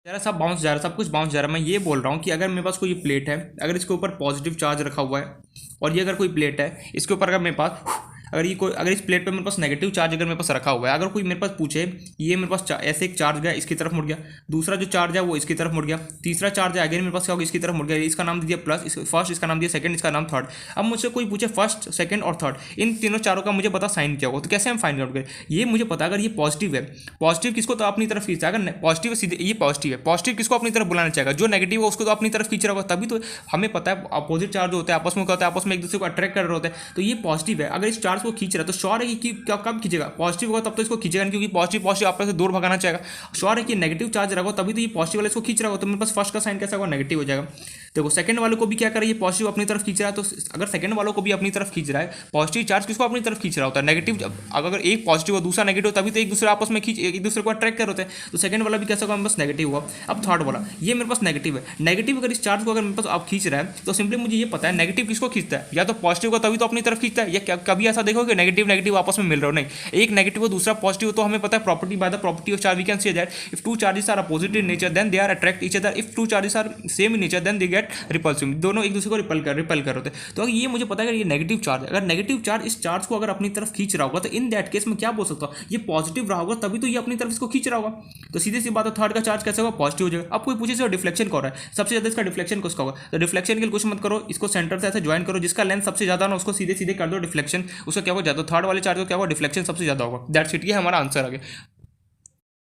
जरा सब बाउंस जा रहा है, सब कुछ बाउंस जा रहा है। मैं ये बोल रहा हूँ कि अगर मेरे पास कोई प्लेट है, अगर इसके ऊपर पॉजिटिव चार्ज रखा हुआ है और ये अगर कोई प्लेट है इसके ऊपर अगर मेरे पास अगर इस प्लेट पे मेरे पास नेगेटिव चार्ज अगर मेरे पास रखा हुआ है, अगर कोई मेरे पास पूछे ये मेरे पास ऐसे एक चार्ज गया इसकी तरफ मुड़ गया, दूसरा जो चार्ज है वो इसकी तरफ मुड़ गया, तीसरा चार्ज है अगेन मेरे पास क्या होगा, इसकी तरफ मुड़ गया, इसका नाम दिया प्लस, फर्स्ट इसका नाम दिया सेकंड, इसका नाम थर्ड। अब मुझसे कोई पूछे फर्स्ट सेकंड और थर्ड, इन तीनों चारों का मुझे पता साइन क्या होगा, तो कैसे हम फाइंड आउट करें? ये मुझे पता, अगर ये पॉजिटिव है, पॉजिटिव किसको तो अपनी तरफ खींचता है, अगर पॉजिटिव सीधे ये पॉजिटिव है, पॉजिटिव किसको अपनी तरफ बुलाना चाहेगा, जो नेगेटिव है उसको तो अपनी तरफ खींच रहा होगा। तभी तो हमें पता है अपोजिट चार्ज होता है आपस में, होता है आपस में एक दूसरे को अट्रैक्ट कर रहे होते हैं। तो ये पॉजिटिव है, अगर इस चार्ज को खींच रहा है तो श्योर है कि कब खींचेगा, पॉजिटिव होगा तब तो इसको खींचेगा, क्योंकि पॉजिटिव आपस से दूर भगाना चाहेगा। श्योर है कि नेगेटिव चार्ज रहेगा तभी तो ये पॉजिटिव वाले इसको खींच रहा होगा, तो मेरे पास फर्स्ट का साइन कैसा होगा, नेगेटिव हो जाएगा। देखो सेकंड वाले को भी क्या कर रहा है, ये पॉजिटिव अपनी तरफ खींच रहा है, तो अगर सेकंड वालों को भी अपनी तरफ खींच रहा है, पॉजिटिव चार्ज किसको अपनी तरफ खींच रहा होता है, नेगेटिव। अगर एक पॉजिटिव और दूसरा नेगेटिव तभी तो एक दूसरे आपस में एक दूसरे को अट्रैक्ट कर होते हैं, तो सेकंड वाला भी कैसा होगा, मेरे पास नेगेटिव हुआ। अब थर्ड वाला, ये मेरे पास नेगेटिव है, नेगेटिव अगर इस चार्ज को अगर मेरे पास आप खींच रहा है तो सिंपली मुझे ये पता है नेगेटिव किसको खींचता है, या तो पॉजिटिव को तभी तो अपनी तरफ खींचता है, या कभी ऐसा देखो कि नेगेटिव नेगेटिव आपस में मिल रहा हो, नहीं एक नेगेटिव और दूसरा पॉजिटिव, तो हमें पता है property by the property of charge we can say that if two charges are opposite in nature then they are attract each other, if two charges are same in nature then they get repulsive, दोनों एक दूसरे को ripple कर होते हैं। तो ये मुझे पता है कि ये नेगेटिव चार्ज है, अगर नेगेटिव चार्ज इस चार्ज को अगर अपनी तरफ खींच रहा होगा तो इन दैट केस में क्या बोल सकता हूँ, ये पॉजिटिव रहा होगा तभी तो ये अपनी तरफ इसको खींच रहा होगा। तो सीधी सी बात है, थर्ड का चार्ज कैसे होगा, पॉजिटिव हो जाएगा। अब कोई पूछे इसका डिफ्लेक्शन कौन है, सबसे ज्यादा इसका डिफ्लेक्शन किसका होगा, तो डिफ्लेक्शन के लिए कुछ मत करो, इसको सेंटर से ऐसे ज्वाइन करो, जिसका लेंथ सबसे ज्यादा ना उसको सीधे सीधे कर दो डिफ्लेक्शन, उसका क्या होगा, थर्ड वाले चार्ज को क्या होगा, डिफ्लेक्शन सबसे ज्यादा होगा। दैट्स इट, ये हमारा आंसर आ गया।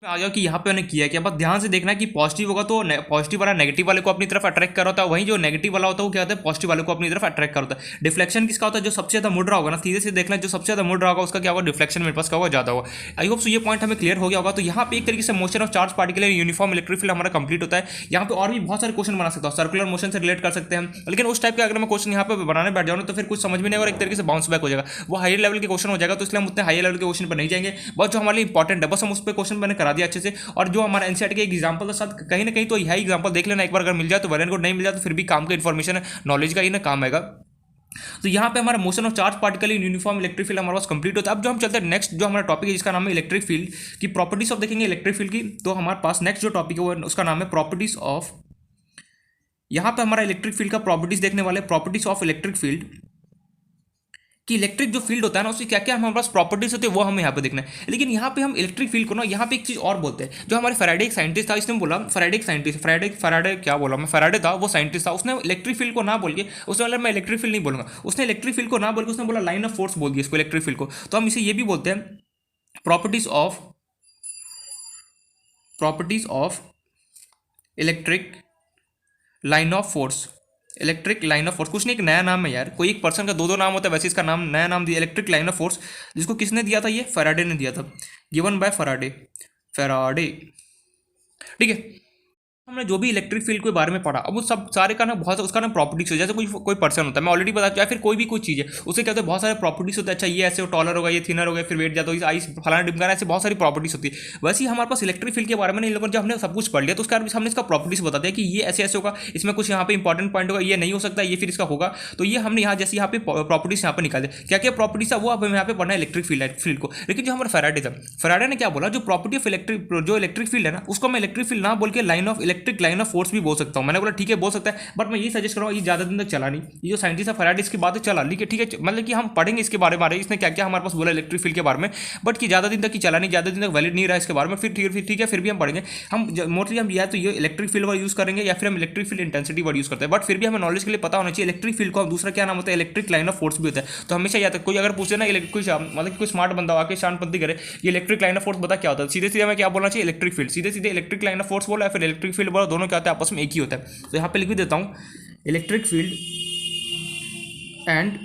आ जाओ कि यहाँ पे उन्हें किया क्या, बस ध्यान से देखना कि पॉजिटिव होगा तो पॉजिटिव वाला नेगेटिव वाले को अपनी तरफ अट्रैक्ट कर होता है, वहीं जो नेगेटिव वाला होता है वो क्या होता है, पॉजिटिव वाले को अपनी तरफ अट्रैक्ट कर होता है। डिफ्लेक्शन किसका होता है, जो सबसे ज्यादा मुड़ रहा होगा ना, सीधे से देखना जो सबसे ज्यादा मुड़ रहा होगा उसका क्या होगा, डिफ्लेक्शन मेरे पास क्या होगा, ज्यादा होगा। आई होप सो ये पॉइंट हमें क्लियर हो गया होगा। तो यहाँ पे एक तरीके से motion of charge particle uniform electric field हमारा कंप्लीट होता है। यहाँ पे और भी बहुत सारे क्वेश्चन बना सकता हूँ, सर्कुलर मोशन से रिलेट कर सकते हैं, लेकिन उस टाइप के अगर मैं क्वेश्चन यहाँ पे बनाने बैठ जाऊँ तो फिर कुछ समझ में नहीं और एक तरीके से बाउंस बैक हो जाएगा, वो हाई लेवल के क्वेश्चन हो जाएगा। तो इसलिए हम उतने हाई लेवल के क्वेश्चन पर नहीं जाएंगे, बस जो हमारे लिए इंपॉर्टेंट है बस हम उस पर क्वेश्चन मैंने करा दिया अच्छे से। और जो हमारा एनसीईआरटी के एग्जांपल के साथ कहीं ना कहीं तो यही एग्जांपल देख लेना एक बार, अगर मिल जाए तो वेल एंड गुड, नहीं मिल जाए तो फिर भी काम का इन्फॉर्मेशन है, नॉलेज का ही ना काम आएगा। तो यहाँ पे हमारा motion of charge particle in uniform electric field हमारे पास कंप्लीट होता है। अब जो हम चलते हैं नेक्स्ट जो हमारा टॉपिक है जिसका नाम है इलेक्ट्रिक फील्ड की प्रॉपर्टीज ऑफ, देखेंगे इलेक्ट्रिक फील्ड की। तो हमारे पास नेक्स्ट जो टॉपिक है वो उसका नाम है प्रॉपर्टीज ऑफ, यहाँ पे हमारा इलेक्ट्रिक फील्ड का प्रॉपर्टीज देखने वाले, प्रॉपर्टीज ऑफ इलेक्ट्रिक फील्ड कि इलेक्ट्रिक जो फील्ड होता है ना उसकी क्या क्या हमारे पास प्रॉपर्टीज होती है वो हमें यहाँ पे देखना है। लेकिन यहाँ पे हम इलेक्ट्रिक फील्ड को ना यहाँ पे एक चीज़ और बोलते हैं, जो हमारे फैराडे एक साइंटिस्ट था, इसने बोला फैराडे एक साइंटिस्ट, फैराडे क्या बोला मैं, फैराडे था वो साइंटिस्ट था, उसने इलेक्ट्रिक फील्ड को ना बोल के, उसने बोला मैं इलेक्ट्रिक फील्ड नहीं बोलूंगा, उसने इलेक्ट्रिक फील्ड को ना बोल के उसने बोला लाइन ऑफ फोर्स बोल दिया इसको इलेक्ट्रिक फील्ड को। तो हम इसे ये भी बोलते हैं properties of electric line of force, electric line of force. कुछ नहीं, एक नया नाम है यार, कोई एक पर्सन का दो दो नाम होता है, वैसे इसका नाम नया नाम दिया इलेक्ट्रिक लाइन ऑफ फोर्स, जिसको किसने दिया था, ये फैराडे ने दिया था, गिवन बाय फैराडे, ठीक है। हमने जो भी इलेक्ट्रिक फील्ड के बारे में पढ़ा, अब वो सब सारे का ना बहुत उसका ना प्रॉपर्टीज है। जैसे कोई पर्सन होता है, मैं ऑलरेडी बता, या फिर कोई भी कोई चीज़ है, उसे क्या होता है बहुत सारे प्रॉपर्टीज होते हैं। अच्छा ये ऐसे टॉलर होगा, ये थिनर होगा, फिर वेट जाता होगा, आई फलाना डिमकाना, ऐसे बहुत सारी प्रॉपर्टीज होती है। वैसे ही हमारे पास इलेक्ट्रिक फील्ड के बारे में इन लोगों ने जब हमने सब कुछ पढ़ लिया तो उसका हमने इसका प्रॉपर्टीज बता दिया कि ये ऐसे ऐसे होगा, इसमें कुछ यहाँ पे इंपॉर्टेंट पॉइंट होगा, ये नहीं हो सकता, ये फिर इसका होगा। तो ये हमने यहाँ जैसे यहाँ पे प्रॉपर्टीज यहाँ पे निकाले, क्या क्या प्रॉपर्टीज है वो अब हम यहाँ पे पढ़ना है इलेक्ट्रिक फील्ड को। लेकिन जो हमारा फैराडे था, फैराडे ने क्या बोला, जो प्रॉपर्टी ऑफ इलेक्ट्रिक फील्ड है ना, उसको मैं इलेक्ट्रिक फील्ड ना बोल के इलेक्ट्रिक लाइन ऑफ फोर्स भी बोल सकता हूँ। मैंने बोला ठीक है बोल सकता है, बट मैं ये सजेस्ट करूँगा, ये ज़्यादा दिन तक चला नहीं। ये जो साइंटिस्ट है फैराडे इसकी बातें चला ली कि ठीक है, मतलब कि हम पढ़ेंगे इसके बारे में, इसने क्या क्या हमारे पास बोला इलेक्ट्रिक फील्ड के बारे में, बट कि ज़्यादा दिन तक की चला नहीं, ज़्यादा दिन तक वैलिड नहीं रहा इसके बारे में। फिर ठीक है फिर भी हम पढ़ेंगे। हम मोस्टली हम या तो ये इलेक्ट्रिक फील्ड वर्ड यूज़ करेंगे या फिर हम electric field intensity word use करते हैं। बट फिर भी हमें नॉलेज के लिए पता होना चाहिए इलेक्ट्रिक फील्ड को दूसरा क्या नाम होता है, इलेक्ट्रिक लाइन ऑफ फोर्स भी होता है। तो हमेशा याद, कोई अगर पूछे ना कोई मतलब कोई स्मार्ट बंदा आके शांतपंथी करे, ये इलेक्ट्रिक लाइन ऑफ फोर्स बता क्या होता है, सीधे सीधे हमें क्या बोलना चाहिए, इलेक्ट्रिक फील्ड। सीधे सीधे इलेक्ट्रिक लाइन ऑफ फोर्स बोला या फिर इलेक्ट्रिक फील्ड बोला, दोनों क्या होता है आपस में एक ही होता है। तो यहाँ पे लिख भी देता हूँ इलेक्ट्रिक फील्ड एंड,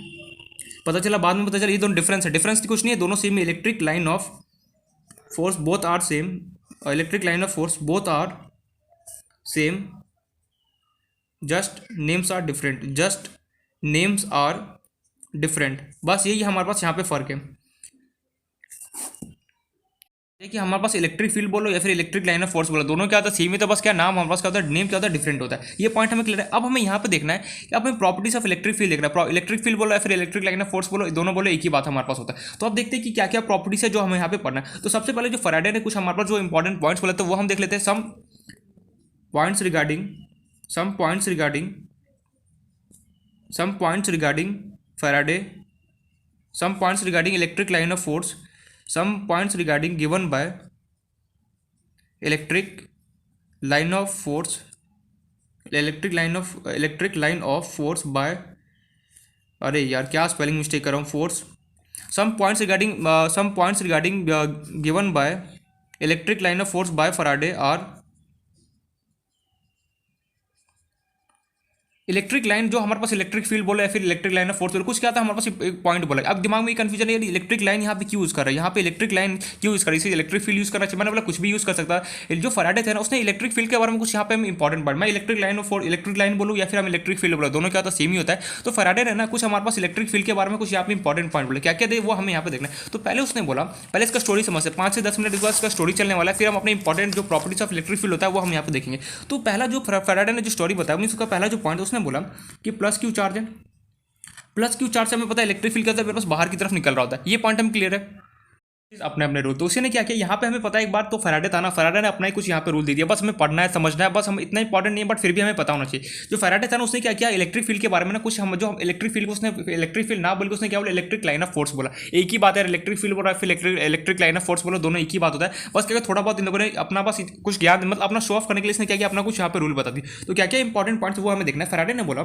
पता चला बाद में पता चला ये दोनों डिफरेंस है, डिफरेंस कुछ नहीं है, दोनों same. Electric line of force both are same, electric line of force both are same, just names are different, just names are different. बस यही हमारे पास यहाँ पे फर्क है कि हमारे पास इलेक्ट्रिक फील्ड बोलो या फिर इलेक्ट्रिक लाइन ऑफ फोर्स बोलो, दोनों क्या होता है सेम ही, तो बस क्या नाम हमारे पास क्या होता है, नेम क्या होता है, डिफरेंट होता है। ये पॉइंट हमें क्लियर है। अब हमें यहाँ पे देखना है कि अब हमें प्रॉपर्टीज ऑफ इलेक्ट्रिक फील्ड देखना है, इलेक्ट्रिक फील्ड बोलो या फिर इलेक्ट्रिक लाइन ऑफ फोर्स बोलो, दोनों बोलो एक ही बात हमारे पास होता है। तो अब देखते हैं कि क्या क्या प्रॉपर्टीज है जो हमें यहाँ पे पढ़ना है। तो सबसे पहले जो फैराडे ने कुछ हमारे पास जो इंपॉर्टेंट पॉइंट्स बोले तो वो हम देख लेते हैं। Some points regarding Faraday, some points regarding electric line of force, some points regarding given by electric line of force, electric line of force by, अरे यार क्या स्पेलिंग मिस्टेक कर रहा हूँ, force. some points regarding given by electric line of force by Faraday are electric line, जो हमारे पास electric field बोला या फिर इलेक्ट्रिक लाइन ऑफ फोर्स बोला, कुछ क्या था हमारे पास एक पॉइंट बोला। अब दिमाग में कंफ्यूजन है, इलेक्ट्रिक लाइन यहाँ पे क्यों यूज़ कर रहा है, यहाँ पे इलेक्ट्रिक लाइन क्यों यूज़ कर रहा है, इसे इलेक्ट्रिक फील्ड यूज़ करना चाहिए। मैंने बोला कुछ भी यूज़ कर सकता है। जो फैराडे थे ना उसने इलेक्ट्रिक फील्ड के बारे में कुछ यहाँ पे हम इंपॉर्टेंट पढ़, मैं electric line of electric line बोलूँ या फिर हम इलेक्ट्रिक फील्ड बोला, दोनों क्या होता है सेम ही होता है। तो फैराडे ने ना कुछ हमारे पास इलेक्ट्रिक फील्ड के बारे में कुछ यहाँ पे इंपॉर्टेंट पॉइंट बोले, क्या क्या दे वो हमें यहाँ पे देखना है। तो पहले उसने बोला, पहले इसका स्टोरी समझते, 5 से 10 मिनट के बाद इसका स्टोरी चलने वाला है, फिर हम अपने इंपॉर्टेंट जो प्रॉपर्टीज ऑफ इलेक्ट्रिक फील्ड होता है वो हम यहाँ पे देखेंगे। तो पहला जो फैराडे ने जो स्टोरी बताया उसका पहला जो पॉइंट उसने बोला कि प्लस क्यू चार्ज है, प्लस क्यू चार्ज से हमें पता है इलेक्ट्रिक फील्ड का मेरे पास बाहर की तरफ निकल रहा होता है। ये पॉइंट हम क्लियर है अपने अपने रूल। तो उसी ने क्या किया यहाँ पे हमें पता है एक बार, तो फैराडे था ना, फैराडे ने अपना ही कुछ यहाँ पे रूल दे दिया, बस हमें पढ़ना है समझना है, बस हम इतना इंपॉर्टेंट नहीं है बट फिर भी हमें पता होना चाहिए। जो फैराडे था ना उसने क्या किया इलेक्ट्रिक फील्ड के बारे में ना कुछ हम जो इलेक्ट्रिक फील्ड को उसने इलेक्ट्रिक फील्ड ना बोल के उसने क्या बोला इलेक्ट्रिक लाइन ऑफ फोर्स बोला। एक ही बात है, इलेक्ट्रिक फील्ड बोला फिर इलेक्ट्रिक लाइन ऑफ फोर्स बोलो, दोनों एक ही बात होता है। बस क्या थोड़ा बहुत इन लोगों ने अपना बस कुछ ज्ञान मतलब अपना शो ऑफ करने के लिए इसने क्या किया अपना कुछ यहाँ पे रूल बता दी। तो क्या क्या इंपॉर्टेंट पॉइंट्स वो हमें देखना है। फैराडे ने बोला,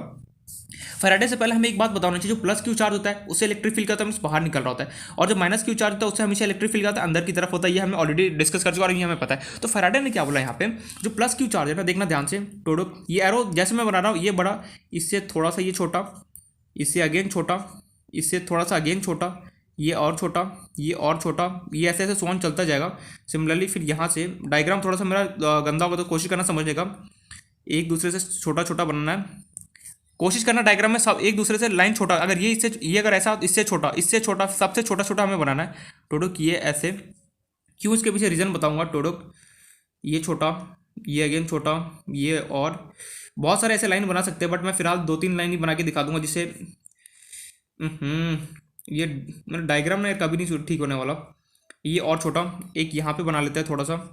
फैराडे से पहले हमें एक बात बताना चाहिए, जो प्लस क्यू चार्ज होता है उससे इलेक्ट्रिक फील्ड का होता है बाहर निकल रहा होता है, और जो माइनस क्यू चार्ज होता है उससे हमेशा इलेक्ट्रिक फील्ड का होता है अंदर की तरफ होता है। ये हमें ऑलरेडी डिस्कस कर चुका और ये हमें पता है। तो फैराडे ने क्या बोला यहाँ पे, जो प्लस क्यू चार्ज है ना, देखना ध्यान से टोडो, ये एरो जैसे मैं बना रहा हूँ ये बड़ा, इससे थोड़ा सा ये छोटा, इससे अगेन छोटा, इससे थोड़ा सा अगेन छोटा, ये और छोटा, ये और छोटा, ये ऐसे ऐसे सोन चलता जाएगा। सिमिलरली फिर यहाँ से डायग्राम थोड़ा सा मेरा गंदा होगा तो कोशिश करना समझने का, एक दूसरे से छोटा छोटा बनाना है, कोशिश करना डायग्राम में सब एक दूसरे से लाइन छोटा, अगर ये इससे ये अगर ऐसा इससे छोटा सबसे छोटा छोटा हमें बनाना है। टोडुक ये ऐसे, क्यों इसके पीछे रीज़न बताऊंगा। टोडुक ये छोटा, ये अगेन छोटा, ये और बहुत सारे ऐसे लाइन बना सकते हैं, बट मैं फिलहाल 2-3 लाइन ही बना के दिखा दूंगा जिससे ये मेरा डायग्राम ना कभी नहीं ठीक होने वाला। ये और छोटा, एक यहाँ पे बना लेते हैं थोड़ा सा,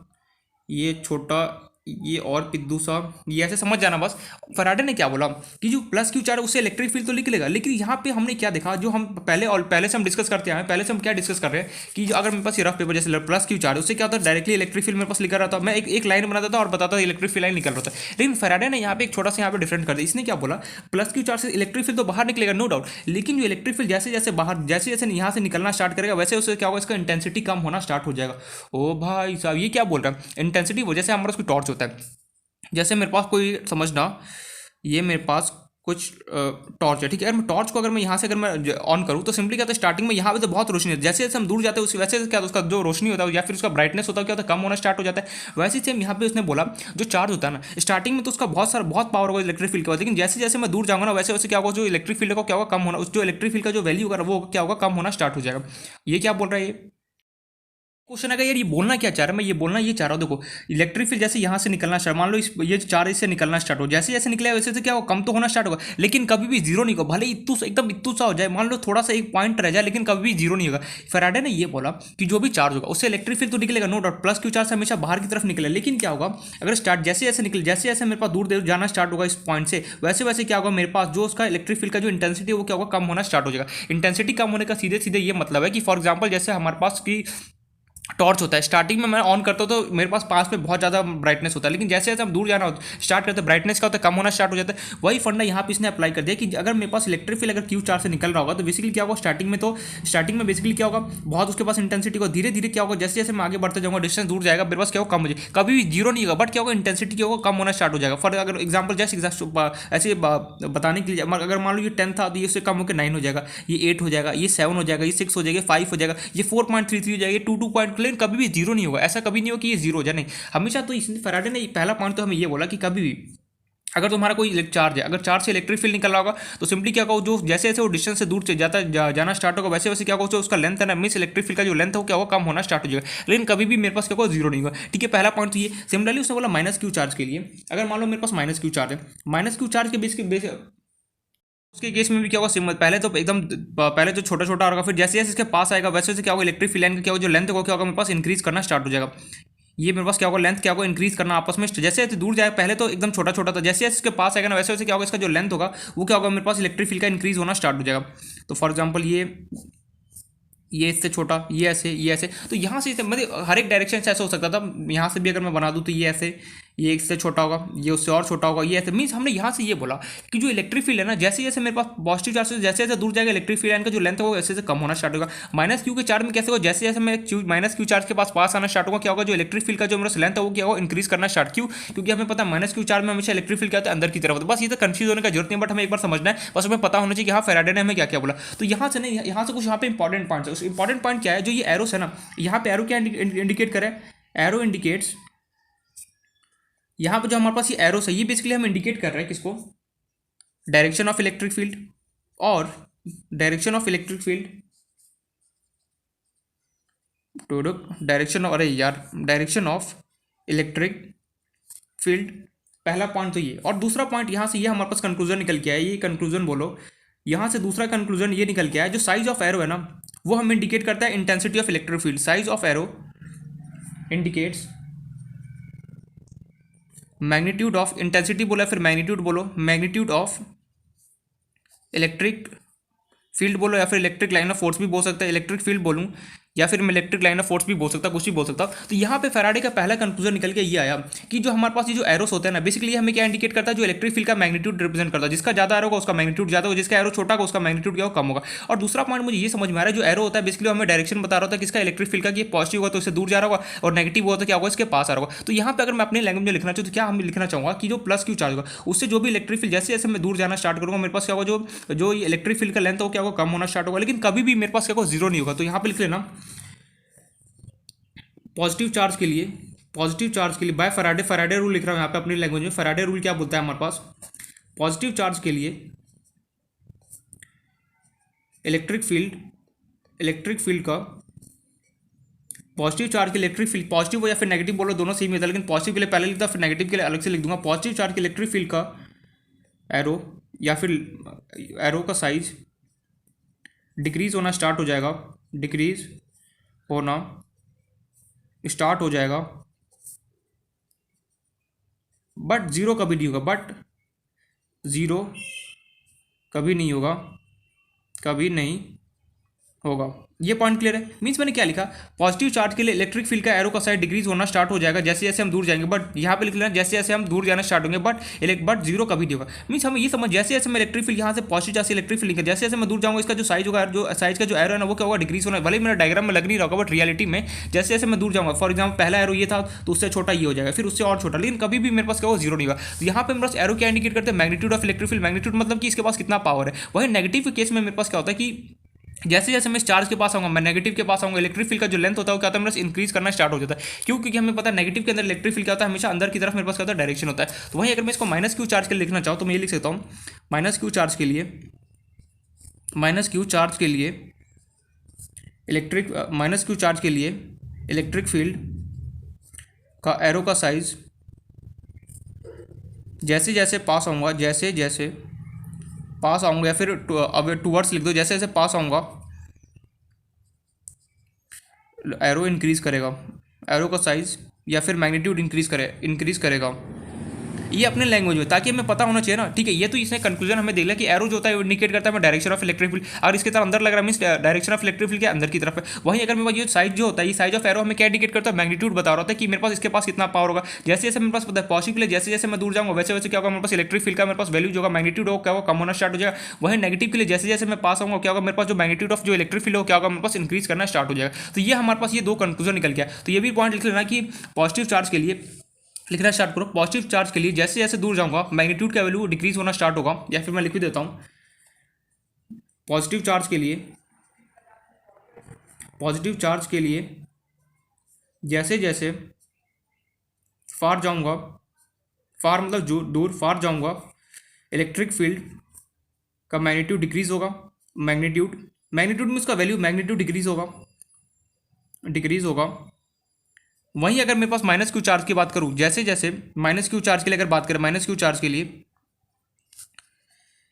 ये छोटा, ये और पिद्दू सा, ये ऐसे समझ जाना बस। फैराडे ने क्या बोला कि जो प्लस क्यू चार्ज उससे इलेक्ट्रिक फील्ड तो निकलेगा, लेकिन यहाँ पे हमने क्या देखा, जो हम पहले से हम डिस्कस करते आए, पहले से हम क्या डिस्कस कर रहे हैं कि जो अगर मेरे पास ये रफ पेपर जैसे प्लस क्यू चार्ज उससे क्या होता है डायरेक्टली इलेक्ट्रिक फील्ड मेरे पास लिखा रहा था, मैं एक लाइन बनाता था और बताता था इलेक्ट्रिक फील्ड लाइन निकल रहा था। लेकिन फैराडे ने यहाँ पे एक छोटा सा यहाँ पे डिफरेंट कर दिया। इसने क्या बोला, प्लस क्यू चार्ज से इलेक्ट्रिक फील्ड तो बाहर निकलेगा नो डाउट, लेकिन जो इलेक्ट्रिक फील्ड जैसे जैसे बाहर जैसे जैसे यहाँ से निकलना स्टार्ट करेगा वैसे उससे क्या होगा, इसका इंटेंसिटी कम होना स्टार्ट हो जाएगा। ओ भाई साहब ये क्या बोल रहा है, इंटेंसिटी वो जैसे हमारा उसकी टॉर्च होता है, जैसे मेरे पास कोई समझना, ये मेरे पास कुछ टॉर्च है, ठीक है। अगर मैं टॉर्च को अगर मैं यहाँ से अगर मैं ऑन करूँ तो सिंपली क्या होता है, स्टार्टिंग में यहाँ पे तो बहुत रोशनी है, जैसे जैसे हम दूर जाते हैं उसी वैसे क्या होता है, उसका जो रोशनी होता है या फिर उसका ब्राइटनेस होता है क्या होता है, कम होना स्टार्ट हो जाता है। वैसे ही सेम यहाँ पे उसने बोला जो चार्ज होता है ना, स्टार्टिंग में तो उसका बहुत पावर होगा इलेक्ट्रिक फील्ड के बाद, लेकिन जैसे जैसे मैं दूर जाऊँगा ना वैसे वैसे क्या होगा, जो इलेक्ट्रिक फील्ड का क्या होगा, कम होना, उस जो इलेक्ट्रिक फील्ड का जो वैल्यू होगा वो क्या होगा, कम होना स्टार्ट हो जाएगा। ये क्या बोल रहा है ये क्वेश्चन है यार, ये बोलना क्या चाह रहा है, मैं ये बोलना ये चाह रहा हूँ, देखो इलेक्ट्रिक फील्ड जैसे यहाँ से निकलना स्टार्ट, मान लो इस ये चार इससे निकलना स्टार्ट हो, जैसे जैसे निकलेगा वैसे से क्या होगा, कम तो होना स्टार्ट होगा, लेकिन कभी भी जीरो नहीं होगा, भले इतू एकदम इतू सा हो जाए, मान लो थोड़ा सा एक पॉइंट रह जाए, लेकिन कभी भी जीरो नहीं होगा। फैराडे ने ये बोला कि जो भी चार्ज होगा उससे इलेक्ट्रिक फील्ड तो निकलेगा, no doubt, plus q charge हमेशा बाहर की तरफ निकले, लेकिन क्या होगा अगर स्टार्ट जैसे जैसे निकले, जैसे जैसे मेरे पास दूर दूर जाना स्टार्ट होगा इस पॉइंट से, वैसे वैसे क्या होगा, मेरे पास जो उसका इलेक्ट्रिक फील्ड का जो इंटेंसिटी है वो क्या होगा, कम होना स्टार्ट हो जाएगा। इंटेंसिटी कम होने का सीधे सीधे ये मतलब है कि फॉर एग्जाम्पल जैसे हमारे पास की टॉर्च होता है, स्टार्टिंग में मैं ऑन करता हूँ तो मेरे पास पास में बहुत ज़्यादा ब्राइटनेस होता है, लेकिन जैसे जैसे हम दूर जाना स्टार्ट करते हैं ब्राइटनेस का होता है कम होना स्टार्ट हो जाता है। वही फंडा यहाँ पे इसने अप्लाई कर दिया कि अगर मेरे पास इलेक्ट्रिक फील्ड अगर क्यू चार से निकल रहा होगा तो बेसिकली क्या होगा, स्टार्टिंग में बेसिकली क्या होगा, बहुत उसके पास इंटेंसिटी होगा, धीरे धीरे क्या होगा, जैसे जैसे मैं आगे बढ़ते जाऊँगा डिस्टेंस दूर जाएगा, मेरे पास क्या होगा, कम हो जाए, कभी भी जीरो नहीं होगा, बट क्या होगा, इंटेंसिटी क्या होगा, कम होना स्टार्ट हो जाएगा। फॉर अगर एग्जाम्पल ऐसे बताने के लिए, अगर मान लो ये 10 था तो ये उससे कम होकर 9 हो जाएगा, ये 8 हो जाएगा, ये 7 हो जाएगा, ये 6 हो जाएगा, 5 हो जाएगा, ये 4.33 हो जाएगा, ये 2 पॉइंट, लेकिन कभी भी जीरो नहीं होगा, ऐसा कभी नहीं होगा कि ये जीरो हो जाए, नहीं, हमेशा। तो इसने फैराडे ने पहला पॉइंट तो हमें ये बोला कि कभी भी अगर तुम्हारा कोई चार्ज है, अगर चार्ज से इलेक्ट्रिक फील्ड निकल रहा होगा तो सिंपली क्या कहो, जो जैसे जैसे वो डिस्टेंस से दूर जाना स्टार्ट होगा वैसे वैसे क्या कहो, उसका लेंथ है ना, मींस इलेक्ट्रिक फील्ड का जो लेंथ है वो क्या होगा, कम होना स्टार्ट हो जाएगा, लेकिन कभी भी मेरे पास क्या होगा, जीरो नहीं होगा, ठीक है। पहला पॉइंट तो ये। सिमिलरली उसने बोला माइनस क्यू चार्ज के लिए, अगर मान लो मेरे पास माइनस क्यू चार्ज है, माइनस क्यू चार्ज के बेस उसके केस में भी क्या होगा, सिंपल, पहले तो एकदम पहले तो छोटा छोटा होगा, फिर जैसे जैसे इसके पास आएगा वैसे वैसे क्या होगा, इलेक्ट्रिक फील्ड लाइन का क्या होगा, जो लेंथ होगा क्या होगा, मेरे पास इंक्रीज करना स्टार्ट हो जाएगा। ये मेरे पास क्या होगा, लेंथ क्या होगा, इंक्रीज करना आपस में, जैसे जैसे दूर जाए, पहले तो एकदम छोटा छोटा था, जैसे जैसे इसके पास आएगा ना वैसे वैसे क्या होगा, इसका जो लेंथ होगा वो क्या होगा, मेरे पास इलेक्ट्रिक फील्ड का इंक्रीज होना स्टार्ट हो जाएगा। तो फॉर एग्जाम्पल ये इससे छोटा, ये ऐसे, तो यहाँ से मतलब हर एक डायरेक्शन से ऐसा हो सकता था, यहाँ से भी अगर मैं बना दूँ तो ये ऐसे, ये इससे छोटा होगा, ये उससे और छोटा होगा, ये ऐसे, मीन्स हमने यहाँ से ये बोला कि जो इलेक्ट्रिक फील्ड है ना, जैसे जैसे मेरे पास पॉजिटिव चार्ज से जैसे जैसे दूर जाएगा इलेक्ट्रिक फील्ड लाइन का जो लेंथ होगा वैसे कम होना स्टार्ट होगा। माइनस क्यू के चार्ज में कैसे होगा, जैसे जैसे मैं माइनस क्यू चार्ज के पास आना स्टार्ट होगा, क्या होगा, जो इलेक्ट्रिक फील्ड का जो मेरा लेंथ है वो क्या होगा, इंक्रीज करना स्टार्ट, क्यों, क्योंकि हमें पता है माइनस क्यू चार्ज में हमेशा इलेक्ट्रिक फील्ड क्या होता है, अंदर की तरफ होता है। बस ये तो कंफ्यूज होने का जरूरत नहीं, बट हमें एक बार समझना है, बस हमें पता होना चाहिए कि हाँ फैराडे ने हमें क्या क्या बोला। तो यहाँ से नहीं, यहाँ से कुछ यहाँ पे इंपॉर्टेंट पॉइंट है, उस इंपॉर्टेंट पॉइंट क्या है, जो ये एरोस है ना, यहाँ पे एरो क्या इंडिकेट करे, एरो इंडिकेट्स, यहाँ पे जो हमारे पास ये एरोस है ये बेसिकली हम इंडिकेट कर रहे हैं किसको, डायरेक्शन ऑफ इलेक्ट्रिक फील्ड, और direction of electric field direction, अरे यार डायरेक्शन ऑफ इलेक्ट्रिक फील्ड, पहला पॉइंट तो ये। और दूसरा पॉइंट यहाँ से ये हमारे पास कंक्लूजन निकल के आया, ये कंक्लूजन बोलो, यहाँ से दूसरा कंक्लूजन ये निकल के आया, जो साइज ऑफ एरो है ना वो हम इंडिकेट करता है intensity of electric field, size of arrow indicates magnitude of, intensity बोला फिर मैग्नीट्यूड बोलो, मैग्नीट्यूड ऑफ इलेक्ट्रिक फील्ड बोलो, या फिर इलेक्ट्रिक लाइन ऑफ फोर्स भी बोल सकता है, इलेक्ट्रिक फील्ड बोलूँ या फिर मैं इलेक्ट्रिक लाइन ऑफ फोर्स भी बोल सकता, कुछ भी बोल सकता। तो यहाँ पे फैराडे का पहला कंक्लूजन निकल के ये आया कि जो हमारे पास ये जो एरोस होता है ना, बेसिकली हमें क्या इंडिकेट करता है, जो इलेक्ट्रिक फील्ड का मैग्नीट्यूड रिप्रेजेंट करता है, जिसका ज़्यादा एरो होगा उसका मैग्नीट्यूड ज़्यादा होगा, जिसका एरो छोटा होगा उसका मैग्नीट्यूड क्या होगा, कम होगा। और दूसरा पॉइंट मुझे ये समझ में आ रहा है, जो एरो होता है बेसिकली हमें डायरेक्शन बता रहा होता है किसका, इलेक्ट्रिक फील्ड का, कि पॉजिटिव होगा तो इससे दूर जा रहा होगा, और नेगेटिव होगा तो क्या होगा, इसके पास आ रहा होगा। तो यहाँ पे अगर मैं अपने लैंग्वेज में लिखना चाहूँ तो क्या हम लिखना चाहूँगा कि जो प्लस क्यू चार्ज होगा उससे जो भी इलेक्ट्रिक फील्ड जैसे जैसे मैं दूर जाना स्टार्ट करूँगा, मेरे पास क्या होगा, जो इलेक्ट्रिक फील्ड का लेंथ हो क्या होगा, कम होना स्टार्ट होगा, लेकिन कभी भी मेरे पास क्या होगा, जीरो नहीं होगा। तो यहाँ पे लिख लेना पॉजिटिव चार्ज के लिए, बाय फैराडे रूल लिख रहा हूँ यहाँ पे अपनी लैंग्वेज में। फैराडे रूल क्या बोलता है हमारे पास, पॉजिटिव चार्ज के लिए इलेक्ट्रिक फील्ड का, पॉजिटिव चार्ज के इलेक्ट्रिक फील्ड, पॉजिटिव हो या फिर नेगेटिव बोलो दोनों सेम होता है, लेकिन पॉजिटिव के लिए पहले लिखता फिर नेगेटिव के लिए अलग से लिख दूंगा। पॉजिटिव चार्ज के इलेक्ट्रिक फील्ड का एरो या फिर एरो का साइज डिक्रीज होना स्टार्ट हो जाएगा, बट ज़ीरो कभी नहीं होगा, कभी नहीं होगा। ये पॉइंट क्लियर है। मीन्स मैंने क्या लिखा, पॉजिटिव चार्ज के लिए इलेक्ट्रिक फील्ड का एरो का साइड डिक्रीज होना स्टार्ट हो जाएगा जैसे जैसे हम दूर जाएंगे, बट यहाँ पे लिख लेना जैसे जैसे हम दूर जाना स्टार्ट होंगे, बट जीरो कभी नहीं होगा। मीन्स हमें ये समझ, जैसे जैसे मैं इलेक्ट्रिक फील्ड यहाँ से पॉजिटिव चार्ज से इलेक्ट्रिक फील्ड जैसे जैसे मैं दूर जाऊंगा, इसका जो साइज होगा, जो साइज का जो एरो है ना, वो क्या होगा, डिक्रीज होना। भले मेरा डायग्राम में लग नहीं रहा होगा, बट रियलिटी में जैसे जैसे मैं दूर जाऊंगा, फॉर एग्जाम्पल पहला एरो ये था तो उससे छोटा ये हो जाएगा, फिर उससे और छोटा, लेकिन कभी भी मेरे पास क्या होगा, जीरो नहीं होगा। तो यहाँ पे मेरे पास एरो क्या इंडिकेट करते हैं, magnitude of electric field. Magnitude मतलब कि इसके पास कितना पावर है। वही नेगेटिव के केस में मेरे पास क्या होता है कि जैसे जैसे मैं इस चार्ज के पास आऊंगा, मैं नेगेटिव के पास आऊंगा, इलेक्ट्रिक फील्ड का जो लेंथ होता है वो क्या होता है, मेरे इंक्रीज करना स्टार्ट हो जाता है। क्यों? क्योंकि हमें पता है नेगेटिव के अंदर इलेक्ट्रिक फील्ड क्या होता है, हमेशा अंदर की तरफ मेरे पास क्या होता है, डायरेक्शन होता है। तो वहीं अगर मैं इसको माइनस क्यू चार्ज के लिए लिखना चाहूँ तो मैं ये लिख सकता हूँ, माइनस क्यू चार्ज के लिए, माइनस क्यू चार्ज के लिए इलेक्ट्रिक, माइनस क्यू चार्ज के लिए इलेक्ट्रिक फील्ड का एरो का साइज जैसे जैसे पास आऊँगा, जैसे जैसे पास आऊँगा, या फिर अब टूवर्ड्स लिख दो, जैसे जैसे पास आऊँगा एरो इंक्रीज करेगा, एरो का साइज या फिर मैग्नीट्यूड इंक्रीज करेगा। ये अपने लैंग्वेज में, ताकि हमें पता होना चाहिए ना। ठीक है, ये तो इसने कंक्लूजन हमें दे लिया कि एरो जो होता है वो इंडिकेट करता है डायरेक्शन ऑफ इलेक्ट्रिक फील्ड। अगर इसके तरफ अंदर लग रहा है means direction of electric field के अंदर की तरफ है। वहीं अगर मेरे पास ये साइज जो होता है, ये साइज ऑफ एरो हमें क्या इंडिकेट करता है, मैग्नीट्यूड बता रहा होता है कि मेरे पास इसके पास कितना पावर होगा। जैसे जैसे मेरे पास पता है पॉजिटिव के लिए जैसे जैसे मैं दूर जाऊंगा, वैसे वैसे क्या होगा, मेरे पास इलेक्ट्रिक फील्ड का मेरे पास वैल्यू जो होगा, मैग्नीट्यूड होगा, क्या होगा, कम होना स्टार्ट हो जाएगा। वहीं नेगेटिव के लिए जैसे जैसे मैं पास आऊंगा, क्या होगा, मेरे पास जो मैग्नीट्यूड ऑफ जो इलेक्ट्रिक फील्ड हो, क्या होगा, मेरे पास इंक्रीज करना स्टार्ट हो जाएगा। तो ये हमारे पास ये दो कंक्लूजन निकल गया। तो ये भी पॉइंट लिख लेना कि पॉजिटिव चार्ज के लिए लिखना स्टार्ट करो, पॉजिटिव चार्ज के लिए जैसे जैसे दूर जाऊंगा मैग्नीट्यूड का वैल्यू डिक्रीज होना स्टार्ट होगा। या फिर मैं लिख भी देता हूं, पॉजिटिव चार्ज के लिए, पॉजिटिव चार्ज के लिए जैसे जैसे फार जाऊंगा, फार मतलब जो दूर फार जाऊंगा, इलेक्ट्रिक फील्ड का मैग्नीट्यूड डिक्रीज होगा। मैग्नीट्यूड, मैग्नीट्यूड में उसका वैल्यू, मैग्नीट्यूड डिक्रीज होगा, डिक्रीज होगा। वहीं अगर मेरे पास माइनस क्यू चार्ज की बात करूं, जैसे जैसे माइनस क्यू चार्ज के लिए अगर बात करें, माइनस क्यू चार्ज के लिए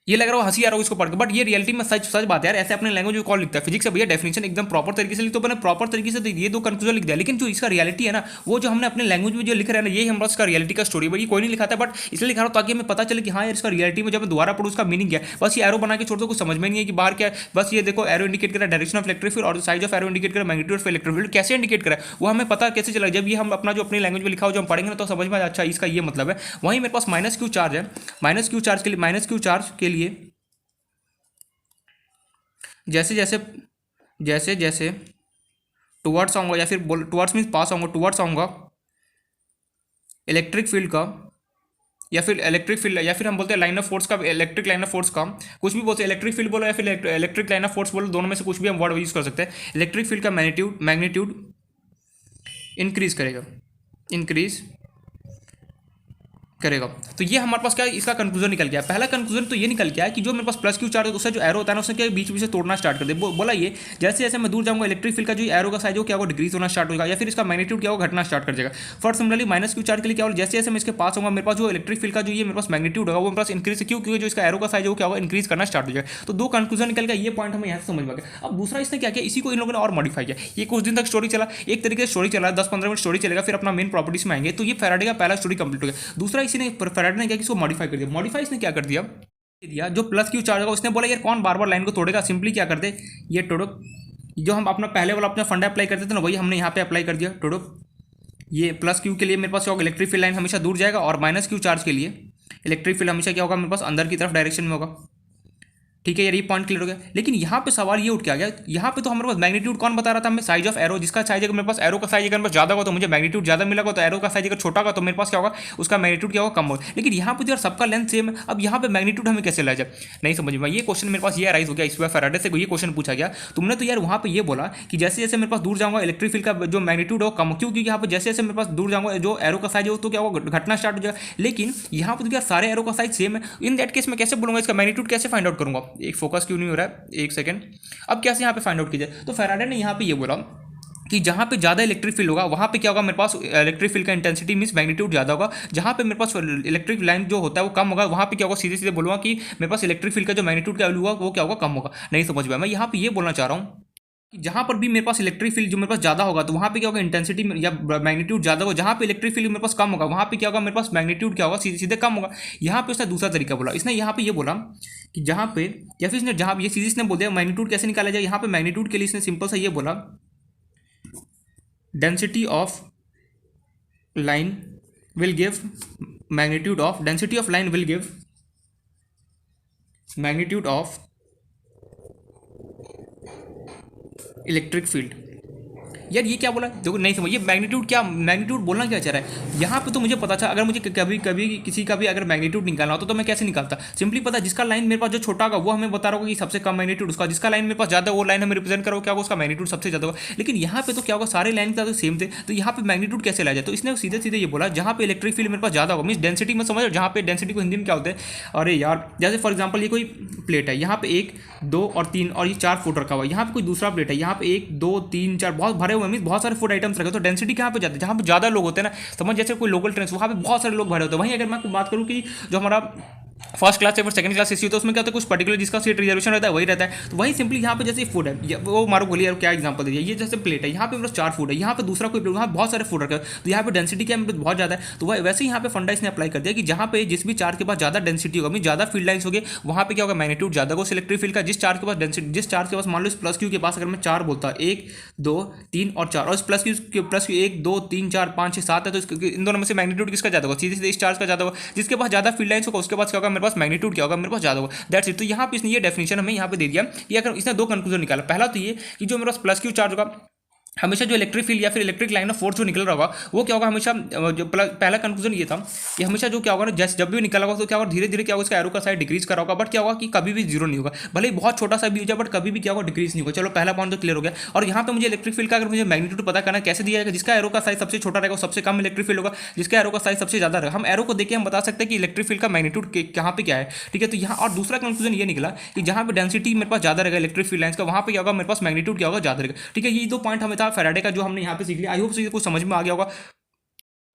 ये लग रहा हो हंसी आ रहा हो इसको पढ़ के, बट ये रियलिटी में सच सच बात है यार। ऐसे अपने लैंग्वेज में कौन लिखता है, फिजिक्स से भैया डेफिनेशन एकदम प्रॉपर तरीके से लिख, तो मैंने प्रॉपर तरीके से ये दो कंक्लूजन लिख दिया। लेकिन जो इसका रियलिटी है ना, वो जो हमने अपने लैंग्वेज में जो लिख रहे हैं ना, यही हमारा इसका रियलिटी का स्टोरी है। ये कोई नहीं लिखा था, बट इसलिए लिखा रहा हूं ताकि हमें पता चले कि हाँ यार इसका रियलिटी में जब मैं दोबारा पढ़ूँ उसका मीनिंग क्या है। बस ये एरो बना के छोड़ दो, कुछ समझ में नहीं है कि बाहर क्या है। बस ये देखो एरो इंडिकेट करा डायरेक्शन ऑफ इलेक्ट्रिक फील्ड, और साइज ऑफ एरो इंडिकेट करा मैग्नीट्यूड ऑफ इलेक्ट्रिक फील्ड। कैसे इंडिकेट करा वो हमें पता कैसे चला, जब ये हम अपना जो अपनी लैंग्वेज में लिखा हो जो हम पढ़ेंगे ना, तो समझ में अच्छा इसका ये मतलब है। वहीं मेरे पास माइनस क्यू चार्ज है, माइनस क्यू चार्ज के लिए, माइनस क्यू चार्ज के लिए जैसे जैसे जैसे जैसे टुवर्ड्स आऊंगा, या फिर टुवर्ड्स मीन्स पास आऊंगा, टुवर्ड्स आऊंगा इलेक्ट्रिक फील्ड का, या फिर इलेक्ट्रिक फील्ड, या फिर हम बोलते हैं लाइन ऑफ फोर्स का, इलेक्ट्रिक लाइन ऑफ फोर्स का, कुछ भी बोलते हैं, इलेक्ट्रिक फील्ड बोलो या फिर इलेक्ट्रिक लाइन ऑफ फोर्स बोलो, दोनों में से कुछ भी हम वर्ड यूज कर सकते हैं। इलेक्ट्रिक फील्ड का मैग्नीट्यूड, मैग्नीट्यूड इंक्रीज करेगा, इंक्रीज करेगा। तो ये हमारे पास क्या है, इसका कंक्लूजन निकल गया। पहला कंक्लूजन तो ये निकल गया है कि जो मेरे पास प्लस क्यू चार्ज है, उससे जो एरो होता है ना, उसने क्या बीच बीच से तोड़ना स्टार्ट कर दे। बोला ये जैसे जैसे मैं दूर जाऊंगा, इलेक्ट्रिक फील्ड का जो एरो का साइज हो क्या होगा, डिक्रीज होना स्टार्ट होगा, या फिर इसका मैग्नीट्यूड क्या होगा, घटना स्टार्ट कर जाएगा। For similarly minus Q charge के लिए क्या होगा, जैसे जैसे मैं इसके पास होगा, मेरे पास जो इलेक्ट्रिक फील्ड का जो ये मेरे पास मैग्नीट्यूड होगा, वो मेरे पास इंक्रीज, क्योंकि जो इसका एरो का साइज हो क्या होगा, इंक्रीज करना स्टार्ट हो जाएगा। तो दो कंक्लूजन निकल गया, ये पॉइंट हमें यहाँ से समझ में आ गया। अब दूसरा इसने क्या किया, इसी को इन लोगों ने और मॉडिफाई किया। ये कुछ दिन तक स्टोरी चला, एक तरीके से स्टोरी चला, 10-15 मिनट स्टोरी चलेगा, फिर अपना मेन प्रॉपर्टीज में आएंगे। तो ये फैराडे का पहला स्टोरी कंप्लीट हो गया। दूसरा इसी ने फैराडे ने क्या, इसको मॉडिफाई कर दिया। मॉडिफाई इसने क्या कर दिया, जो प्लस क्यू चार्ज होगा, उसने बोला यार कौन बार बार लाइन को तोड़ेगा, सिंपली क्या कर दे, ये तोड़ो। जो हम अपना पहले वाला अपना फंडा अप्लाई करते थे ना, वही हमने यहाँ पे अप्लाई कर दिया, तोड़ो। ये प्लस क्यू के लिए मेरे पास क्या होगा, इलेक्ट्रिक फील्ड लाइन हमेशा दूर जाएगा, और माइनस क्यू चार्ज के लिए इलेक्ट्रिक फील्ड हमेशा क्या होगा, मेरे पास अंदर की तरफ डायरेक्शन में होगा। ठीक है यार, ये पॉइंट क्लियर हो गया। लेकिन यहाँ पे सवाल ये उठ के आ गया, यहाँ पे तो हमारे पास मैग्नीट्यूड कौन बता रहा था हमें, साइज ऑफ एरो, जिसका साइज अगर मेरे पास एरो का साइज अगर मेरे पास ज्यादा होगा तो मुझे मैग्नीट्यूड ज्यादा मिलेगा, तो एरो का साइज अगर छोटा होगा तो मेरे पास क्या होगा, उसका मैग्नीट्यूड क्या होगा, कम होगा। लेकिन यहाँ पे जो सबका लेंथ सेम है, अब यहाँ पे मैग्नीट्यूड हमें कैसे लाया जाए, नहीं समझ में। ये क्वेश्चन मेरे पास ये राइज हो गया, इस बार फैराडे से ये क्वेश्चन पूछा गया, तुमने तो यार वहाँ पे ये बोला कि जैसे जैसे मेरे पास दूर जाऊंगा, इलेक्ट्रिक फील्ड का जो मैग्नीट्यूड हो कम हो, क्योंकि यहाँ पे जैसे जैसे मेरे पास दूर जाऊंगा, जो एरो का साइज हो तो क्या होगा, घटना स्टार्ट हो जाएगा। लेकिन यहाँ पे तो क्या सारे एरो का साइज सेम है, इन दैट केस में कैसे बोलूंगा, इसका मैग्नीट्यूड कैसे फाइंड आउट करूंगा, एक फोकस क्यों नहीं हो रहा है, एक सेकंड। अब कैसे यहाँ पे फाइंड आउट कीजिए, तो फैराडे ने यहाँ पे ये बोला कि जहाँ पे ज़्यादा इलेक्ट्रिक फील्ड होगा, वहाँ पे क्या होगा, मेरे पास इलेक्ट्रिक फील्ड का इंटेंसिटी मींस मैग्नीट्यूड ज़्यादा होगा। जहाँ पे मेरे पास इलेक्ट्रिक लाइन जो होता है वो कम होगा, वहाँ पे क्या होगा, सीधे सीधे बोलूँगा कि मेरे पास इलेक्ट्रिक फील्ड का जो मैग्नीट्यूड का वैल्यू होगा वो क्या होगा, कम होगा। नहीं समझ में, मैं यहाँ पे ये बोलना चाह रहा हूँ कि जहाँ पर भी मेरे पास इलेक्ट्रिक फील्ड जो मेरे पास ज़्यादा होगा तो वहाँ पे क्या होगा, इंटेंसिटी या मैग्नीट्यूड ज़्यादा होगा। जहाँ पे इलेक्ट्रिक फील्ड मेरे पास कम होगा वहाँ पे क्या होगा, मेरे पास मैग्नीट्यूड क्या होगा, सीधे सीधे कम होगा। यहाँ पे उसने दूसरा तरीका बोला, इसने यहाँ पे ये बोला कि जहाँ पे, या फिर इसने जहाँ ये सीधे इसने बोल दिया मैग्नीट्यूड कैसे निकाला जाए। यहाँ पे मैग्नीट्यूड के लिए इसने सिंपल सा ये बोला, density of line will give magnitude of, density of line will give magnitude of electric field. यार ये क्या बोला, देखो नहीं समझ, ये मैग्नीट्यूड क्या, मैग्नीट्यूड बोलना क्या चाह रहा है। यहाँ पे तो मुझे पता था, अगर मुझे कभी कभी किसी का भी अगर मैग्नीट्यूड निकालना होता तो मैं कैसे निकालता, सिंपली पता जिसका लाइन मेरे पास जो छोटा होगा वो हमें बता रहा होगा कि सबसे कम मैग्नीट्यूड उसका, जिसका लाइन मेरे पास ज़्यादा वो लाइन हमें रिप्रेजेंट करो क्या होगा, उसका मैग्नीट्यूड सबसे ज़्यादा होगा। लेकिन यहाँ पे तो क्या होगा, सारे लाइन का तो सेम थे, तो यहाँ पे मैग्नीट्यूड कैसे लाया जाए। तो इसने सीधे सीधे ये बोला जहाँ पे इलेक्ट्रिक फील्ड मेरे पास ज़्यादा होगा, मीन डेंसिटी में समझ, जहाँ पे डेंसिटी को हिंदी में क्या होता है, अरे यार जैसे फॉर एग्जाम्पल ये कोई प्लेट है, यहाँ पे 1 2 और 3 और ये 4 फुट रखा हुआ है, यहाँ पे कोई दूसरा प्लेट है, यहाँ पे 1 2 3 4 बहुत भरे हुए, मीन बहुत सारे फूड आइटम्स रखे, तो डेंसिटी कहाँ पे जाते हैं, जहाँ पे ज़्यादा लोग होते हैं ना, समझ जैसे कोई लोकल ट्रेन वहाँ पे बहुत सारे लोग भरे होते हैं। वहीं अगर मैं आपको बात करूँ कि जो हमारा फर्स्ट क्लास या फिर सेकंड क्लास एसी होता है उसमें क्या होता है, कुछ पर्टिकुलर जिसका सीट रिजर्वेशन रहता है वही रहता है। तो वही सिंपली यहाँ पे जैसे फूड है, वो मारो बोलिए यार क्या एग्जांपल दीजिए, ये जैसे प्लेट है, यहाँ पे मेरे 4 फूड है, यहाँ पे दूसरा कोई प्लेट, वहाँ बहुत सारे फूड रखे हैं, तो यहाँ पे डेंसिटी क्या है बहुत ज़्यादा है। तो वह वैसे ही यहाँ पे फंडा इसने अप्लाई कर दिया कि जहाँ पे जिस भी चार्ज के पास ज़्यादा डेंसिटी होगा, मीन ज़्यादा फील्ड लाइन्स होगी, वहाँ पे क्या होगा, मैग्नीट्यूड ज़्यादा होगा उस इलेक्ट्रिक फील्ड का। जिस चार्ज के पास डेंसिटी, जिस चार्ज के पास मान लो इस प्लस क्यू के पास अगर मैं 4 बोलता 1 2 3 और 4, और इस प्लस क्यू 1 2 3 4 5 6 7 है, तो इन दोनों में से मैग्नीट्यूड किसका ज़्यादा होगा, सीधे सीधे इस चार्ज का ज़्यादा होगा। जिसके पास ज़्यादा फील्ड लाइन्स होगा उसके पास क्या होगा, मेरे पास मैग्नीट्यूड क्या होगा, मेरे पास ज़्यादा होगा। That's it. तो यहाँ पे इसने ये डेफिनेशन हमें यहाँ पे दे दिया कि अगर इसने 2 कंक्लूजन निकाला। पहला तो ये कि जो मेरे पास प्लस क्यू चार्ज होगा, हमेशा जो इलेक्ट्रिक फील्ड या फिर इलेक्ट्रिक लाइन ऑफ फोर्स जो निकल रहा होगा वो क्या होगा, हमेशा जो पहला कंक्लूजन ये था कि हमेशा जो क्या होगा ना, जब भी निकला होगा तो क्या होगा, धीरे धीरे क्या होगा, इसका एरो का साइड डिक्रीज कर रहा होगा, बट क्या होगा कि कभी भी जीरो नहीं होगा, भले ही बहुत छोटा सा भी हो जाए बट कभी भी क्या होगा, डिक्रीज नहीं होगा। चलो पहला पॉइंट तो क्लियर हो गया। और यहाँ पे मुझे इलेक्ट्रिक फील्ड का अगर मुझे मैग्नीट्यूड पता करना कैसे दिया जाएगा, जिसका एरो का साइज सबसे छोटा रहेगा सबसे कम इलेक्ट्रिक फील्ड होगा, जिसका एरो का साइज सबसे ज्यादा रहेगा, हम एरो को देखिए हम बता सकते हैं कि इलेक्ट्रिक फील्ड का मैग्नीट्यूड कहाँ पे क्या है। ठीक है, तो यहाँ और दूसरा कंक्लूजन ये निकला कि जहाँ पे डेंसिटी मेरे पास ज्यादा रहेगा इलेक्ट्रिक फील्ड लाइन्स का, वहाँ पे क्या होगा, मेरे पास मैग्नीट्यूड क्या होगा, ज्यादा रहेगा। ठीक है, ये 2 पॉइंट हमें था फैराडे का जो हमने यहाँ पे सीख लिया। आई होप कुछ समझ में आ गया होगा,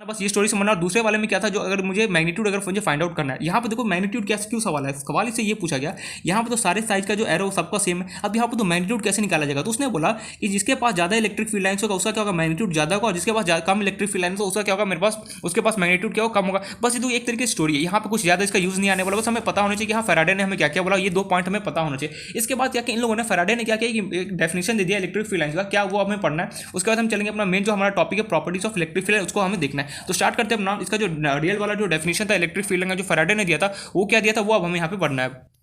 बस ये स्टोरी समझना। और दूसरे वाले में क्या था, जो अगर मुझे मैग्नीट्यूड अगर मुझे फाइंड आउट करना है, यहाँ पे देखो मैग्नीट्यूड कैसे, क्यों सवाल है, सवाल इससे ये पूछा गया, यहाँ पे तो सारे साइज का जो एरो सबका सेम है, अब यहाँ पे तो मैग्नीट्यूड कैसे निकाला जाएगा। तो उसने बोला कि जिसके पास ज़्यादा इलेक्ट्रिक फील्ड लाइन्स होगा उसका क्या होगा, मैग्नीट्यूड ज़्यादा होगा, और जिसके पास कम इलेक्ट्रिक फील्ड लाइन्स होगा उसका क्या होगा, मेरे पास उसके पास मैग्नीट्यूड क्या होगा, कम होगा। बस ये तो एक तरीके की स्टोरी है, यहाँ पे कुछ ज़्यादा इसका यूज़ नहीं आने वाला, बस हमें पता होना चाहिए कि हाँ फैराडे ने हमें क्या क्या बोला, ये 2 पॉइंट हमें पता होना चाहिए। इसके बाद क्या कि इन लोगों ने फैराडे ने क्या किया कि एक डेफिनेशन दे दिया इलेक्ट्रिक फील्ड लाइन्स का, क्या वो हमें पढ़ना है। उसके बाद हम चलेंगे अपना मेन जो हमारा टॉपिक है प्रॉपर्टीज ऑफ इलेक्ट्रिक फील्ड, उसको हमें देखना है। तो स्टार्ट करते हैं अपना, इसका जो रियल वाला जो डेफिनेशन था इलेक्ट्रिक फील्ड का जो फैराडे ने दिया था वो क्या दिया था, वो अब हमें यहाँ पे पढ़ना है।